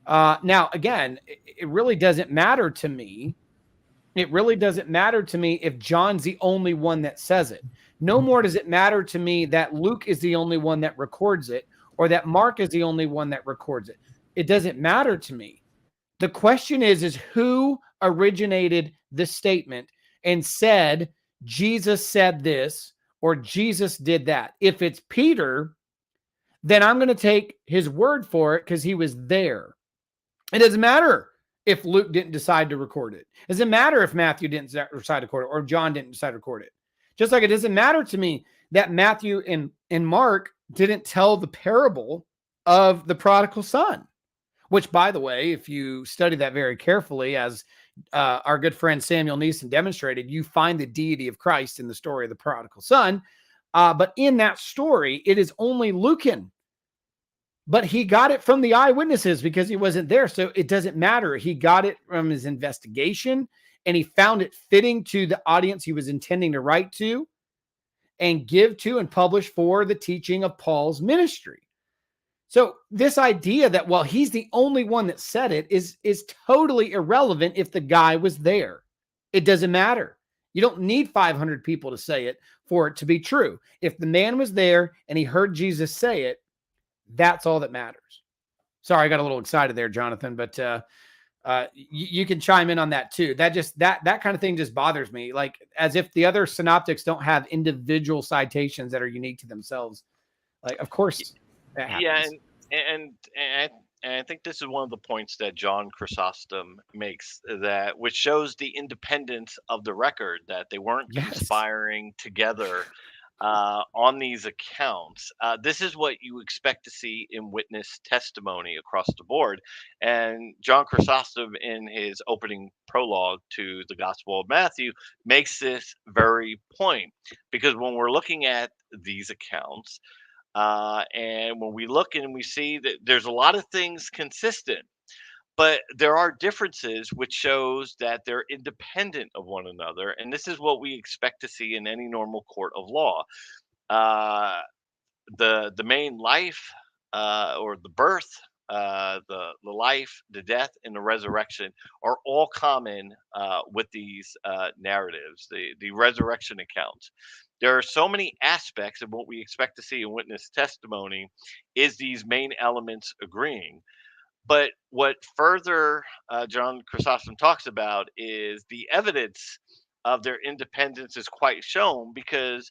Now, again, it really doesn't matter to me. It really doesn't matter to me if John's the only one that says it. No more does it matter to me that Luke is the only one that records it or that Mark is the only one that records it. It doesn't matter to me. The question is who originated this statement and said, Jesus said this or Jesus did that. If it's Peter, then I'm going to take his word for it because he was there. It doesn't matter if Luke didn't decide to record it. It doesn't matter if Matthew didn't decide to record it or John didn't decide to record it. Just like it doesn't matter to me that Matthew and Mark didn't tell the parable of the prodigal son, which, by the way, if you study that very carefully, as our good friend Samuel Neeson demonstrated, you find the deity of Christ in the story of the prodigal son. But in that story, it is only Lucan. But he got it from the eyewitnesses because he wasn't there. So it doesn't matter. He got it from his investigation and he found it fitting to the audience he was intending to write to and give to and publish for the teaching of Paul's ministry. So this idea that, well, he's the only one that said it is totally irrelevant if the guy was there. It doesn't matter. You don't need 500 people to say it for it to be true. If the man was there and he heard Jesus say it, that's all that matters. Sorry, I got a little excited there, Jonathan, but you can chime in on that too. That kind of thing just bothers me. Like, as if the other synoptics don't have individual citations that are unique to themselves. Like, of course that happens. Yeah, and I think this is one of the points that John Chrysostom makes, which shows the independence of the record, that they weren't conspiring together on these accounts. This is what you expect to see in witness testimony across the board. And John Chrysostom, in his opening prologue to the Gospel of Matthew, makes this very point. Because when we're looking at these accounts, and when we look and we see that there's a lot of things consistent, but there are differences, which shows that they're independent of one another. And this is what we expect to see in any normal court of law. The main life, or the birth, the life, the death, and the resurrection are all common with these narratives, the resurrection accounts. There are so many aspects of what we expect to see in witness testimony is these main elements agreeing. But what further John Chrysostom talks about is the evidence of their independence is quite shown, because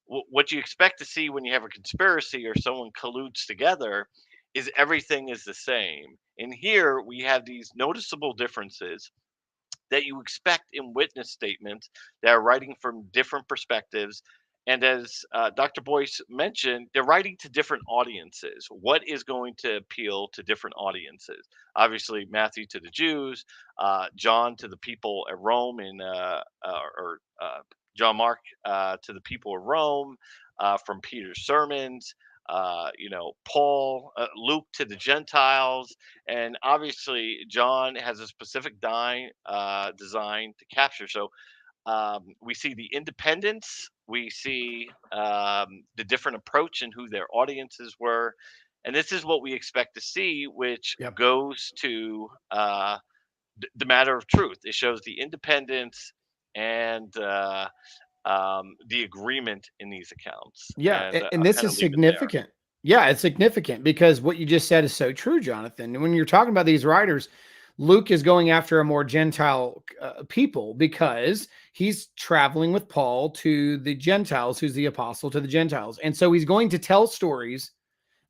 what you expect to see when you have a conspiracy or someone colludes together is everything is the same. And here we have these noticeable differences that you expect in witness statements that are writing from different perspectives. And as Dr. Boyce mentioned, they're writing to different audiences. What is going to appeal to different audiences? Obviously, Matthew to the Jews, John to the people at Rome, or John Mark to the people of Rome, from Peter's sermons. Paul, Luke to the Gentiles, and obviously John has a specific design to capture. So we see the independence, we see the different approach and who their audiences were, and this is what we expect to see, which goes to the matter of truth. It shows the independence and the agreement in these accounts. And this is significant. Yeah, it's significant because what you just said is so true, Jonathan. And when you're talking about these writers, Luke is going after a more Gentile people because he's traveling with Paul to the Gentiles, who's the apostle to the Gentiles. And so he's going to tell stories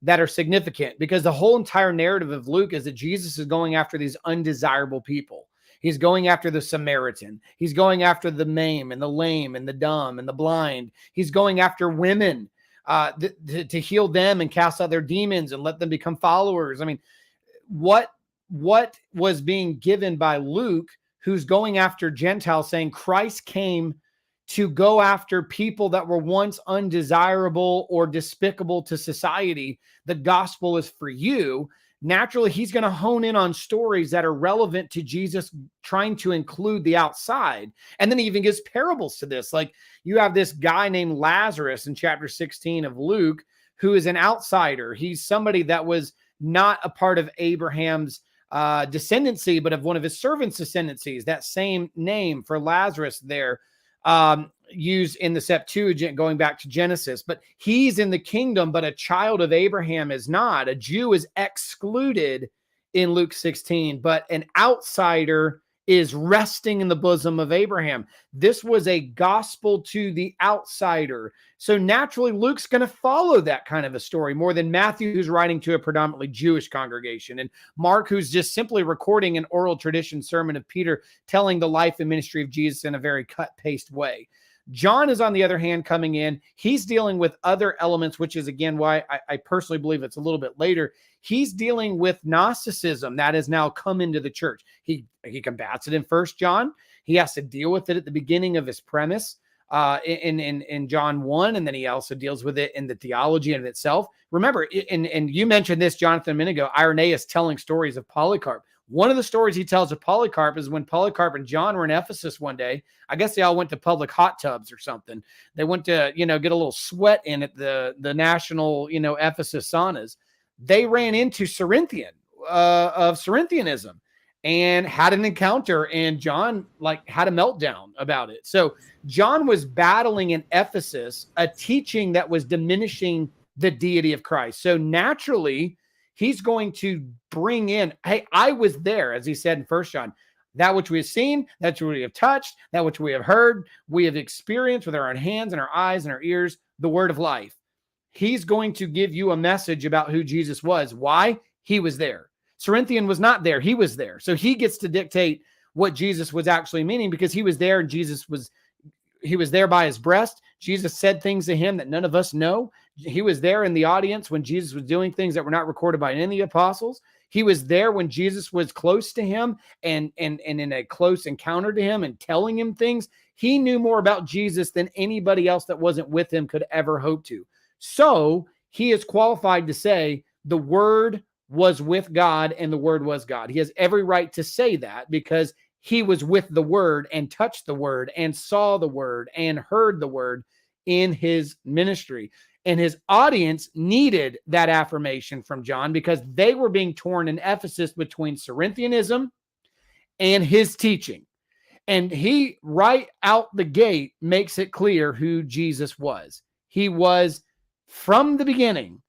that are significant, because the whole entire narrative of Luke is that Jesus is going after these undesirable people. He's going after the Samaritan. He's going after the maimed and the lame and the dumb and the blind. He's going after women to heal them and cast out their demons and let them become followers. I mean, what was being given by Luke, who's going after Gentiles, saying Christ came to go after people that were once undesirable or despicable to society. The gospel is for you. Naturally, he's going to hone in on stories that are relevant to Jesus, trying to include the outside. And then he even gives parables to this. Like, you have this guy named Lazarus in chapter 16 of Luke, who is an outsider. He's somebody that was not a part of Abraham's descendancy, but of one of his servants' descendancies. That same name for Lazarus there, used in the Septuagint going back to Genesis. But he's in the kingdom, but a child of Abraham is not. A Jew is excluded in Luke 16, but an outsider is resting in the bosom of Abraham. This was a gospel to the outsider. So naturally, Luke's going to follow that kind of a story more than Matthew, who's writing to a predominantly Jewish congregation, and Mark, who's just simply recording an oral tradition sermon of Peter telling the life and ministry of Jesus in a very cut-paste way. John is, on the other hand, coming in. He's dealing with other elements, which is, again, why I personally believe it's a little bit later. He's dealing with Gnosticism that has now come into the church. He combats it in 1 John. He has to deal with it at the beginning of his premise in John 1, and then he also deals with it in the theology in itself. Remember, and you mentioned this, Jonathan, a minute ago, Irenaeus telling stories of Polycarp. One of the stories he tells of Polycarp is when Polycarp and John were in Ephesus one day. I guess they all went to public hot tubs or something. They went to, get a little sweat in at the national, Ephesus saunas. they ran into Cerinthianism and had an encounter, and John had a meltdown about it. So John was battling in Ephesus a teaching that was diminishing the deity of Christ. So naturally, he's going to bring in, hey, I was there, as he said in 1 John, that which we have seen, that which we have touched, that which we have heard, we have experienced with our own hands and our eyes and our ears, the word of life. He's going to give you a message about who Jesus was. Why? He was there. Cerinthian was not there. He was there. So he gets to dictate what Jesus was actually meaning, because he was there and he was there by his breast. Jesus said things to him that none of us know. He was there in the audience when Jesus was doing things that were not recorded by any of the apostles. He was there when Jesus was close to him and in a close encounter to him and telling him things. He knew more about Jesus than anybody else that wasn't with him could ever hope to. So he is qualified to say the Word was with God and the Word was God. He has every right to say that because he was with the Word and touched the Word and saw the Word and heard the Word in his ministry. And his audience needed that affirmation from John because they were being torn in Ephesus between Cerinthianism and his teaching. And he, right out the gate, makes it clear who Jesus was. He was from the beginning,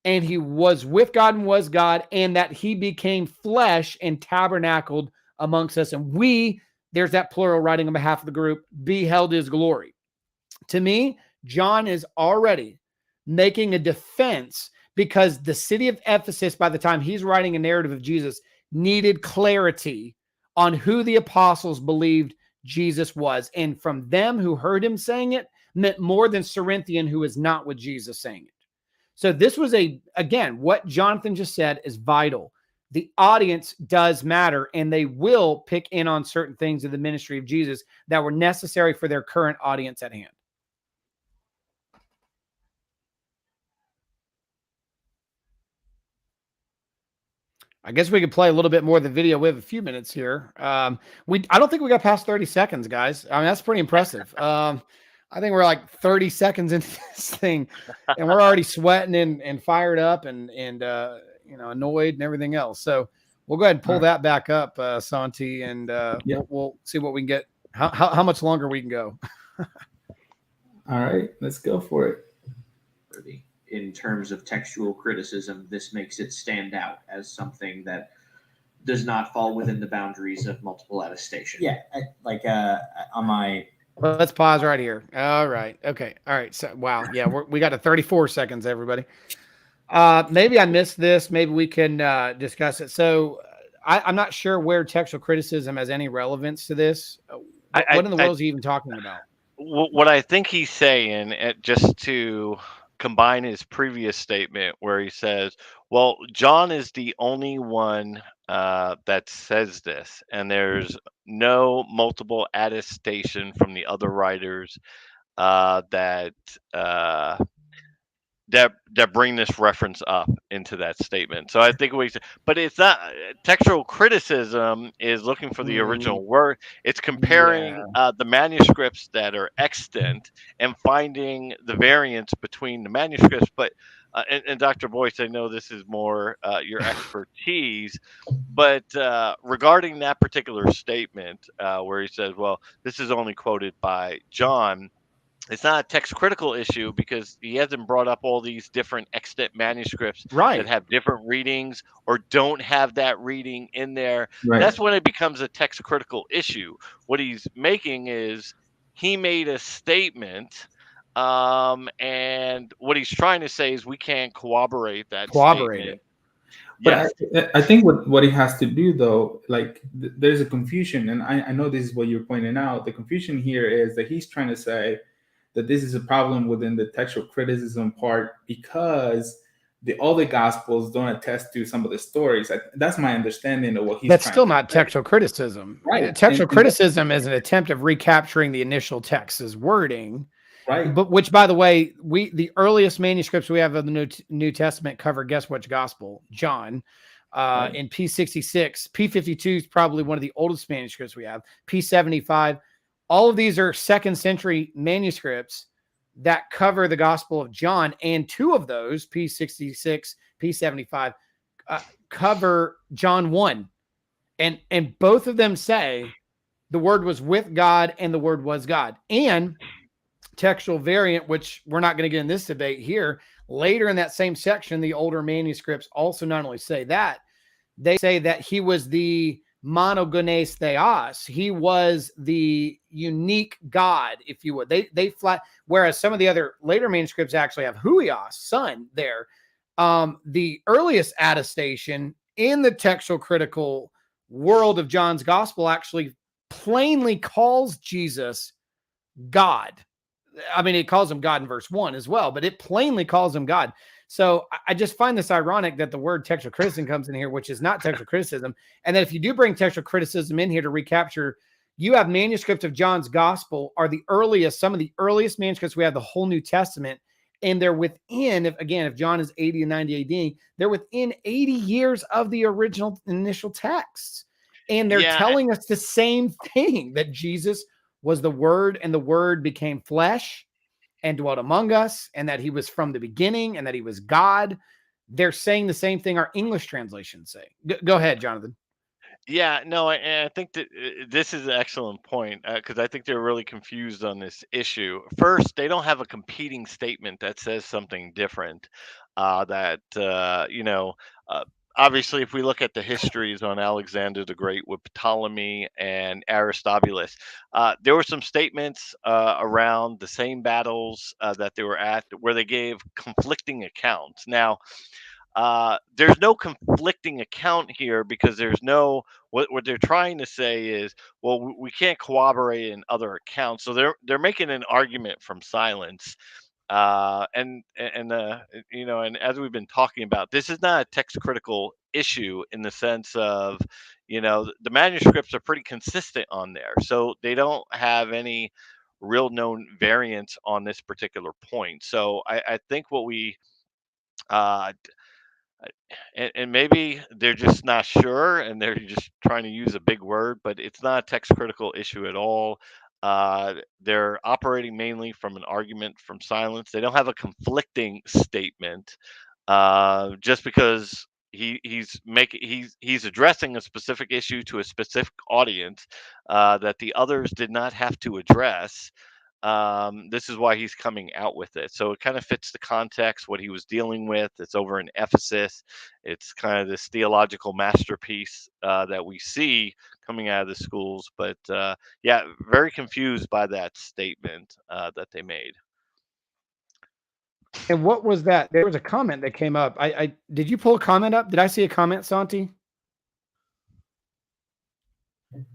and he was with God and was God, and that he became flesh and tabernacled amongst us. And we, there's that plural writing on behalf of the group, beheld his glory. To me, John is already making a defense because the city of Ephesus, by the time he's writing a narrative of Jesus, needed clarity on who the apostles believed Jesus was. And from them who heard him saying it meant more than Cerinthian, who is not with Jesus, saying it. So this was again, what Jonathan just said is vital. The audience does matter, and they will pick in on certain things of the ministry of Jesus that were necessary for their current audience at hand. I guess we could play a little bit more of the video. We have a few minutes here. I don't think we got past 30 seconds, guys. I mean, that's pretty impressive. I think we're like 30 seconds into this thing, and we're already sweating and fired up and annoyed and everything else. So we'll go ahead and pull that back up, Santi, and we'll see what we can get. How much longer we can go. All right, let's go for it. In terms of textual criticism, this makes it stand out as something that does not fall within the boundaries of multiple attestation. Yeah, on my... Let's pause right here. All right. Okay. All right. So, wow. Yeah, we got to 34 seconds, everybody. Maybe I missed this. Maybe we can discuss it. So I'm not sure where textual criticism has any relevance to this. What in the world is he even talking about? What I think he's saying, just to combine his previous statement where he says, well, John is the only one that says this, and there's no multiple attestation from the other writers that bring this reference up into that statement. So I think but it's not textual criticism is looking for the original word. It's comparing the manuscripts that are extant and finding the variance between the manuscripts. But and Dr. Boyce, I know this is more your expertise, but regarding that particular statement where he says, well, this is only quoted by John, it's not a text critical issue because he hasn't brought up all these different extant manuscripts that have different readings or don't have that reading in there. Right. That's when it becomes a text critical issue. What he's making is he made a statement, and what he's trying to say is we can't corroborate that statement. But yes. I think what he has to do, though, there's a confusion, and I know this is what you're pointing out. The confusion here is that he's trying to say that this is a problem within the textual criticism part because all the Gospels don't attest to some of the stories. That's my understanding of what he's That's still not textual criticism. Right. Textual criticism is an attempt of recapturing the initial text's wording. Right. But which, by the way, the earliest manuscripts we have of the New Testament cover, guess which gospel? John. In P66. P52 is probably one of the oldest manuscripts we have. P75. All of these are 2nd century manuscripts that cover the Gospel of John, and two of those, P66, P75, cover John 1. And both of them say the Word was with God and the Word was God. And textual variant, which we're not going to get in this debate here, later in that same section, the older manuscripts also not only say that, they say that he was the monogenes theos. He was the unique God, if you would. They flat, whereas some of the other later manuscripts actually have huios, son, there. The earliest attestation in the textual critical world of John's gospel actually plainly calls Jesus God. I mean, it calls him God in verse 1 as well, but it plainly calls him God. So I just find this ironic that the word textual criticism comes in here, which is not textual criticism. And that if you do bring textual criticism in here to recapture, you have manuscripts of John's gospel are the earliest, some of the earliest manuscripts. We have the whole New Testament, and they're within, if John is 80 and 90 AD, they're within 80 years of the original initial texts. And they're telling us the same thing, that Jesus was the Word, and the Word became flesh and dwelt among us, and that he was from the beginning, and that he was God. They're saying the same thing our English translations say. Go ahead, Jonathan. Yeah, no, I think that this is an excellent point, because I think they're really confused on this issue. First, they don't have a competing statement that says something different. Obviously, if we look at the histories on Alexander the Great with Ptolemy and Aristobulus, there were some statements around the same battles that they were at where they gave conflicting accounts. Now, there's no conflicting account here, because there's no, what they're trying to say is, well, we can't corroborate in other accounts. So they're making an argument from silence. And as we've been talking about, this is not a text critical issue in the sense of, the manuscripts are pretty consistent on there. So they don't have any real known variants on this particular point. So I think what we, and maybe they're just not sure, and they're just trying to use a big word, but it's not a text critical issue at all. They're operating mainly from an argument from silence. They don't have a conflicting statement, just because he's addressing a specific issue to a specific audience that the others did not have to address. This is why he's coming out with it. So it kind of fits the context, what he was dealing with. It's over in Ephesus. It's kind of this theological masterpiece that we see coming out of the schools. But very confused by that statement that they made. And what was that? There was a comment that came up. Did you pull a comment up? Did I see a comment, Santi?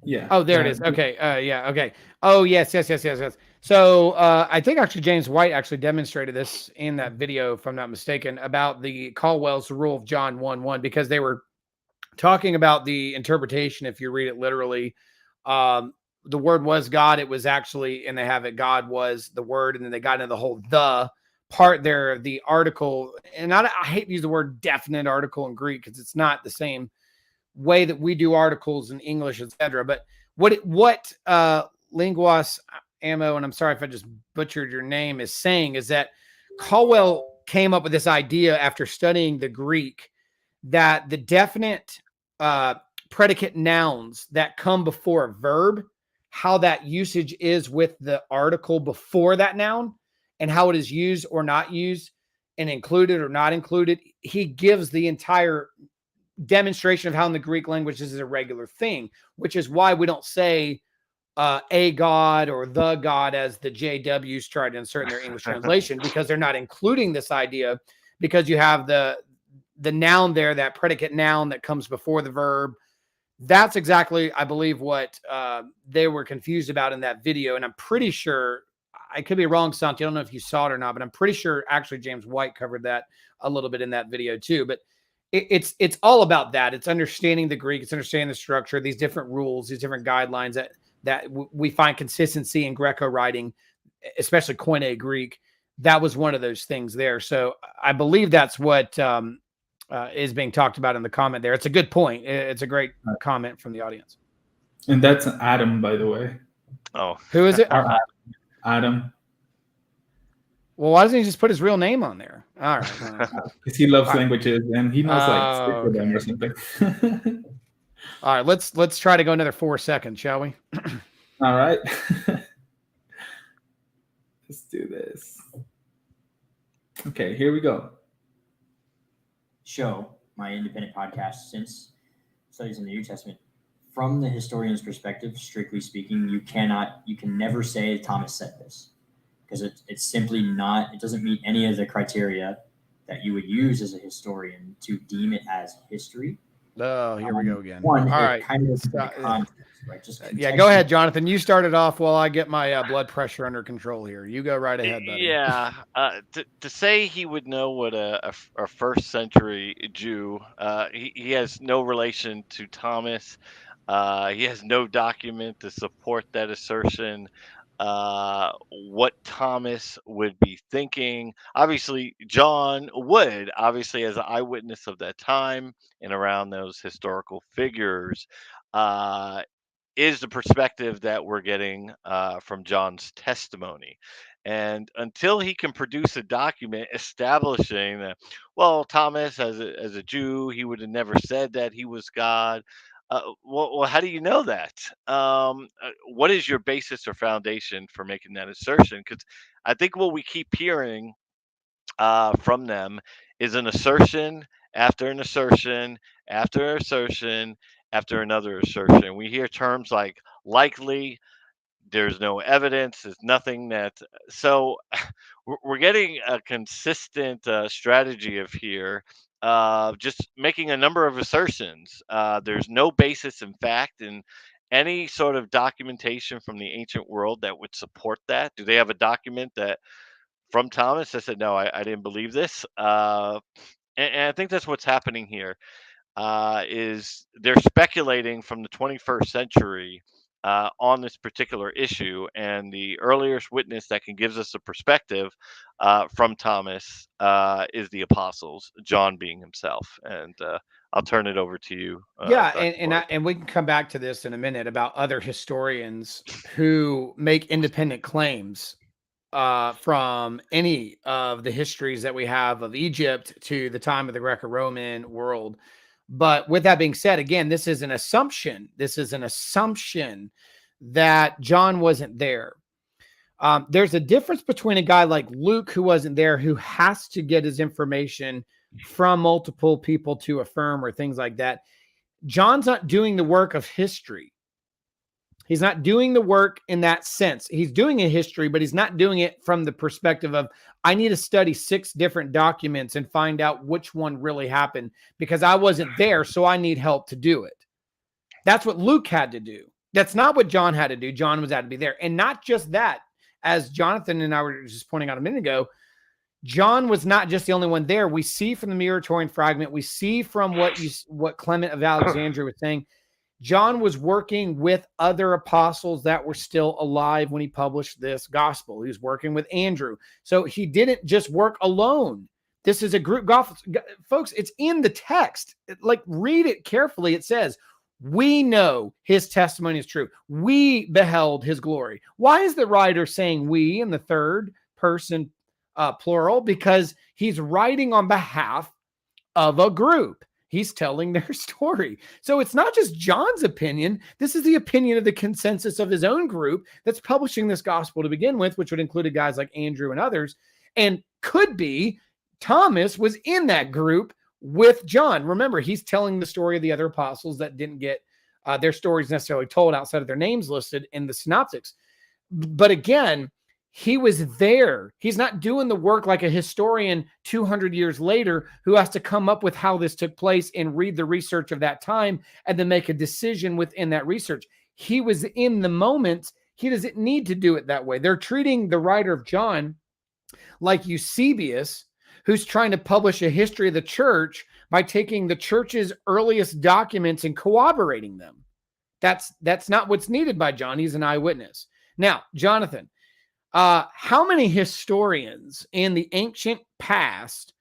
Yeah. Oh, there it is. Okay. Okay. Oh, yes. So I think actually James White actually demonstrated this in that video, if I'm not mistaken, about the Caldwell's rule of John 1:1, because they were talking about the interpretation. If you read it literally, the Word was God. It was actually, and they have it, God was the Word. And then they got into the whole the part there, the article. And I hate to use the word definite article in Greek, because it's not the same way that we do articles in English, etc. But what Linguas Ammo, and I'm sorry if I just butchered your name, is saying is that Caldwell came up with this idea after studying the Greek, that the definite predicate nouns that come before a verb, how that usage is with the article before that noun, and how it is used or not used, and included or not included. He gives the entire demonstration of how in the Greek language this is a regular thing, which is why we don't say a God or the God as the JWs try to insert in their English translation, because they're not including this idea, because you have the noun there, that predicate noun that comes before the verb. That's exactly, I believe, what they were confused about in that video. And I'm pretty sure, I could be wrong, Santi, I don't know if you saw it or not, but I'm pretty sure actually James White covered that a little bit in that video too. But it's all about that. It's understanding the Greek. It's understanding the structure, these different rules, these different guidelines that we find consistency in Greco writing, especially Koine Greek. That was one of those things there. So I believe that's what is being talked about in the comment there. It's a good point. It's a great comment from the audience. And that's Adam, by the way. Oh, who is it? Adam. Well, why doesn't he just put his real name on there? All right. Because he loves languages and he knows like 6 of them or something. All right, let's try to go another 4 seconds, shall we? All right. Let's do this. Okay, here we go. Show, my independent podcast since Studies in the New Testament, from the historian's perspective, strictly speaking, you can never say Thomas said this, because it's simply not, it doesn't meet any of the criteria that you would use as a historian to deem it as history. Oh, here we go again. One, all right. Kind of context, right? Just yeah, go ahead, Jonathan. You started off while I get my blood pressure under control here. You go right ahead, buddy. Yeah. To say he would know what a first century Jew, he has no relation to Thomas. He has no document to support that assertion. What Thomas would be thinking. Obviously, John would, as an eyewitness of that time and around those historical figures, is the perspective that we're getting from John's testimony. And until he can produce a document establishing that, well, Thomas, as a Jew, he would have never said that he was God. Well, how do you know that? What is your basis or foundation for making that assertion? Because I think what we keep hearing from them is an assertion after an assertion after assertion after another assertion. We hear terms like likely, there's no evidence, there's nothing that. So we're getting a consistent strategy of here. Just making a number of assertions. There's no basis in fact in any sort of documentation from the ancient world that would support that. Do they have a document that from Thomas that said, no, I didn't believe this? And I think that's what's happening here. Is they're speculating from the 21st century on this particular issue, and the earliest witness that can give us a perspective from Thomas is the apostles, John being himself. And I'll turn it over to you. And we can come back to this in a minute about other historians who make independent claims from any of the histories that we have of Egypt to the time of the Greco-Roman world. But with that being said, again, this is an assumption. This is an assumption that John wasn't there. There's a difference between a guy like Luke, who wasn't there, who has to get his information from multiple people to affirm or things like that. John's not doing the work of history. He's not doing the work in that sense. He's doing a history, but he's not doing it from the perspective of, I need to study 6 different documents and find out which one really happened because I wasn't there, so I need help to do it. That's what Luke had to do. That's not what John had to do. John was had to be there. And not just that, as Jonathan and I were just pointing out a minute ago, John was not just the only one there. We see from the Muratorian fragment, we see from what Clement of Alexandria was saying, John was working with other apostles that were still alive when he published this gospel. He was working with Andrew. So he didn't just work alone. This is a group gospel. Folks, it's in the text. Like, read it carefully. It says, we know his testimony is true. We beheld his glory. Why is the writer saying we in the third person plural? Because he's writing on behalf of a group. He's telling their story. So it's not just John's opinion. This is the opinion of the consensus of his own group that's publishing this gospel to begin with, which would include guys like Andrew and others. And could be Thomas was in that group with John. Remember, he's telling the story of the other apostles that didn't get their stories necessarily told outside of their names listed in the synoptics. But again, he was there. He's not doing the work like a historian 200 years later who has to come up with how this took place and read the research of that time and then make a decision within that research. He was in the moment. He doesn't need to do it that way. They're treating the writer of John like Eusebius, who's trying to publish a history of the church by taking the church's earliest documents and corroborating them. That's not what's needed by John. He's an eyewitness. Now, Jonathan, how many historians in the ancient past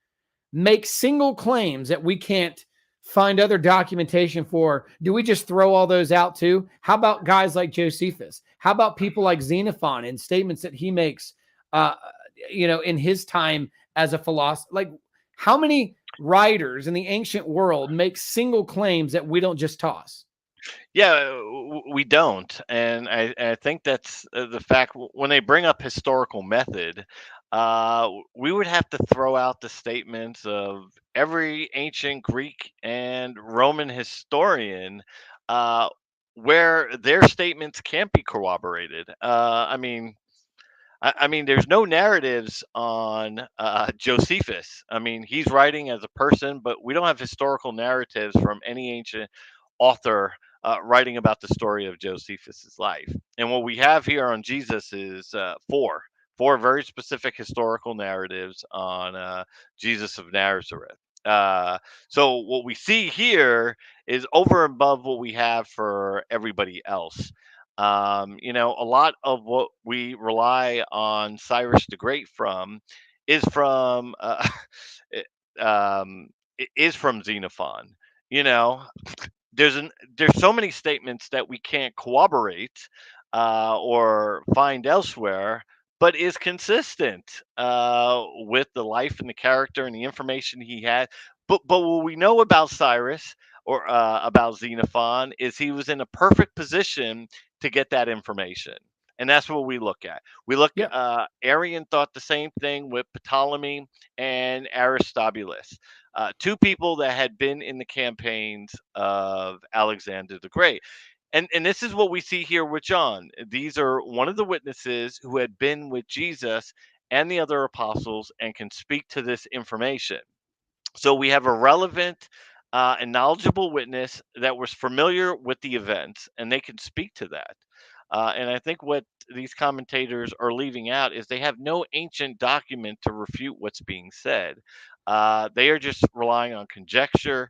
make single claims that we can't find other documentation for? Do we just throw all those out too? How about guys like Josephus? How about people like Xenophon and statements that he makes in his time as a philosopher. Like, how many writers in the ancient world make single claims that we don't just toss? Yeah, we don't, and I think that's the fact. When they bring up historical method, we would have to throw out the statements of every ancient Greek and Roman historian, where their statements can't be corroborated. I mean, there's no narratives on Josephus. I mean, he's writing as a person, but we don't have historical narratives from any ancient author writing about the story of Josephus's life. And what we have here on Jesus is four very specific historical narratives on Jesus of Nazareth. So what we see here is over and above what we have for everybody else. A lot of what we rely on Cyrus the Great from is from is from Xenophon. You know, there's so many statements that we can't corroborate or find elsewhere, but is consistent with the life and the character and the information he had. But what we know about Cyrus or about Xenophon is he was in a perfect position to get that information. And that's what we look at. We look, Arian thought the same thing with Ptolemy and Aristobulus, two people that had been in the campaigns of Alexander the Great. And this is what we see here with John. These are one of the witnesses who had been with Jesus and the other apostles and can speak to this information. So we have a relevant and knowledgeable witness that was familiar with the events, and they can speak to that. And I think what these commentators are leaving out is they have no ancient document to refute what's being said. They are just relying on conjecture.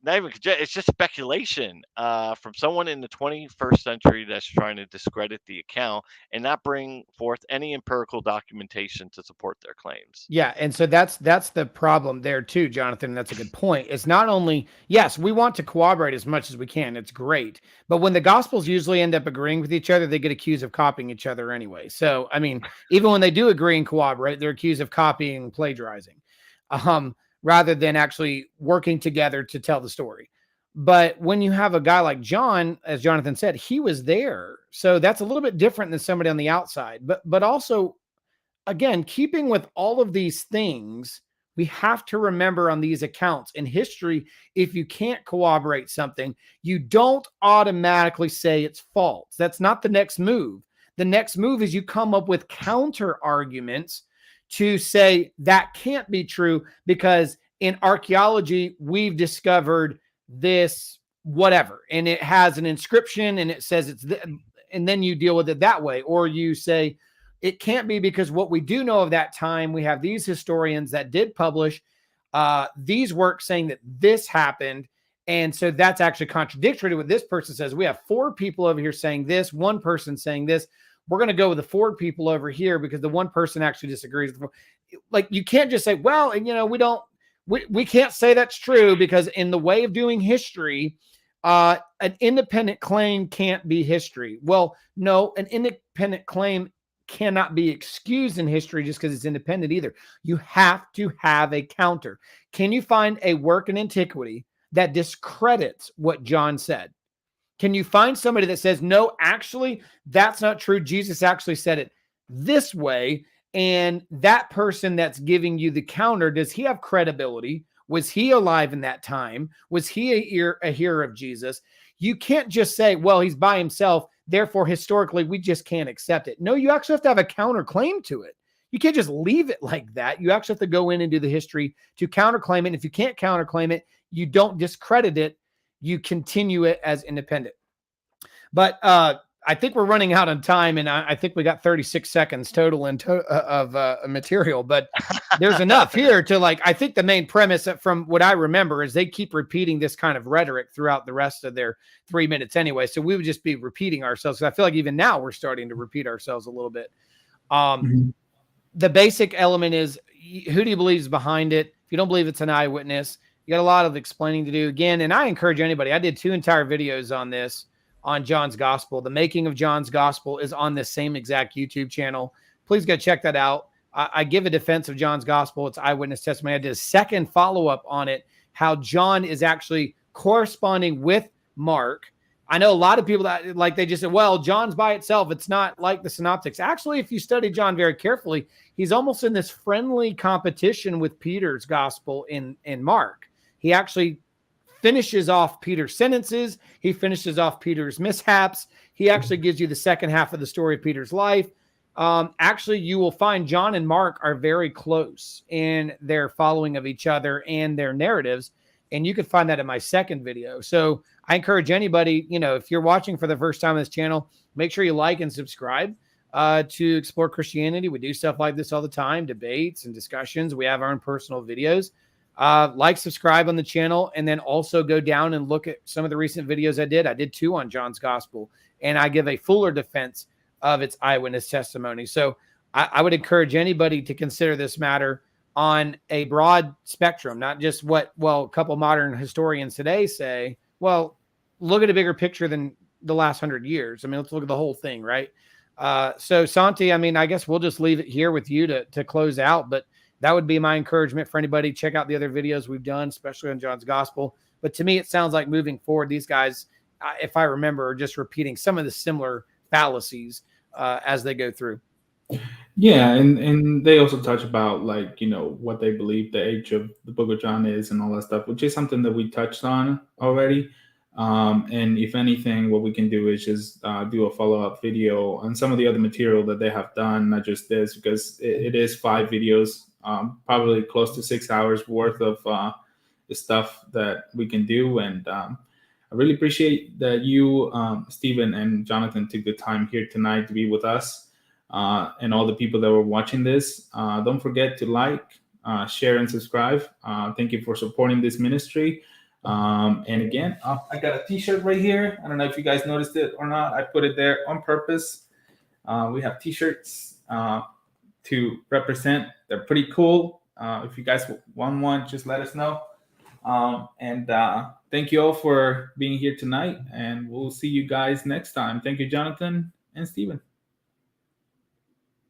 Not even it's just speculation from someone in the 21st century that's trying to discredit the account and not bring forth any empirical documentation to support their claims. Yeah, and so that's the problem there too, Jonathan. That's a good point. It's not only, yes, we want to corroborate as much as we can. It's great. But when the Gospels usually end up agreeing with each other, they get accused of copying each other anyway. So, I mean, even when they do agree and corroborate, they're accused of copying and plagiarizing. Rather than actually working together to tell the story. But when you have a guy like John, as Jonathan said, he was there. So that's a little bit different than somebody on the outside. But also, again, keeping with all of these things, we have to remember on these accounts in history, if you can't corroborate something, you don't automatically say it's false. That's not the next move. The next move is you come up with counter arguments to say that can't be true because in archaeology, we've discovered this whatever, and it has an inscription and it says it's, and then you deal with it that way. Or you say it can't be because what we do know of that time, we have these historians that did publish these works saying that this happened. And so that's actually contradictory to what this person says. We have four people over here saying this, one person saying this. We're going to go with the four people over here because the one person actually disagrees. Like, you can't just say, well, and we can't say that's true because in the way of doing history, an independent claim can't be history. Well, no, an independent claim cannot be excused in history just because it's independent either. You have to have a counter. Can you find a work in antiquity that discredits what John said? Can you find somebody that says, no, actually, that's not true. Jesus actually said it this way. And that person that's giving you the counter, does he have credibility? Was he alive in that time? Was he a hearer of Jesus? You can't just say, well, he's by himself, therefore, historically, we just can't accept it. No, you actually have to have a counterclaim to it. You can't just leave it like that. You actually have to go in and do the history to counterclaim it. And if you can't counterclaim it, you don't discredit it. You continue it as independent. But I think we're running out of time, and I think we got 36 seconds total of material. But there's enough here to, like, I think the main premise from what I remember is they keep repeating this kind of rhetoric throughout the rest of their 3 minutes anyway. So we would just be repeating ourselves. I feel like even now we're starting to repeat ourselves a little bit. The basic element is, who do you believe is behind it? If you don't believe it's an eyewitness, you got a lot of explaining to do again. And I encourage anybody, I did 2 entire videos on this, on John's Gospel. The making of John's Gospel is on this same exact YouTube channel. Please go check that out. I give a defense of John's gospel. It's eyewitness testimony. I did a second follow-up on it, how John is actually corresponding with Mark. I know a lot of people that like, they just said, well, John's by itself. It's not like the synoptics. Actually, if you study John very carefully, he's almost in this friendly competition with Peter's gospel in Mark. He actually finishes off Peter's sentences. He finishes off Peter's mishaps. He actually gives you the second half of the story of Peter's life. Actually, you will find John and Mark are very close in their following of each other and their narratives. And you can find that in my second video. So I encourage anybody, if you're watching for the first time on this channel, make sure you like and subscribe to Explore Christianity. We do stuff like this all the time, debates and discussions. We have our own personal videos. Like, subscribe on the channel, and then also go down and look at some of the recent videos I did. I did 2 on John's gospel, and I give a fuller defense of its eyewitness testimony. So I would encourage anybody to consider this matter on a broad spectrum, not just what, a couple modern historians today say. Well, look at a bigger picture than the last 100 years. I mean, let's look at the whole thing, right? So Santi, I guess we'll just leave it here with you to close out, but that would be my encouragement for anybody. Check out the other videos we've done, especially on John's gospel. But to me, it sounds like moving forward, these guys, if I remember, are just repeating some of the similar fallacies as they go through. Yeah, and they also touch about what they believe the age of the book of John is and all that stuff, which is something that we touched on already. And if anything, what we can do is just do a follow-up video on some of the other material that they have done, not just this, because it is 5 videos, probably close to 6 hours worth of the stuff that we can do. And I really appreciate that you, Stephen and Jonathan, took the time here tonight to be with us. And all the people that were watching this. Don't forget to like, share, and subscribe. Thank you for supporting this ministry. And again, I got a t-shirt right here. I don't know if you guys noticed it or not. I put it there on purpose. We have t-shirts to represent. They're pretty cool. If you guys want one, just let us know. And thank you all for being here tonight. And we'll see you guys next time. Thank you, Jonathan and Stephen.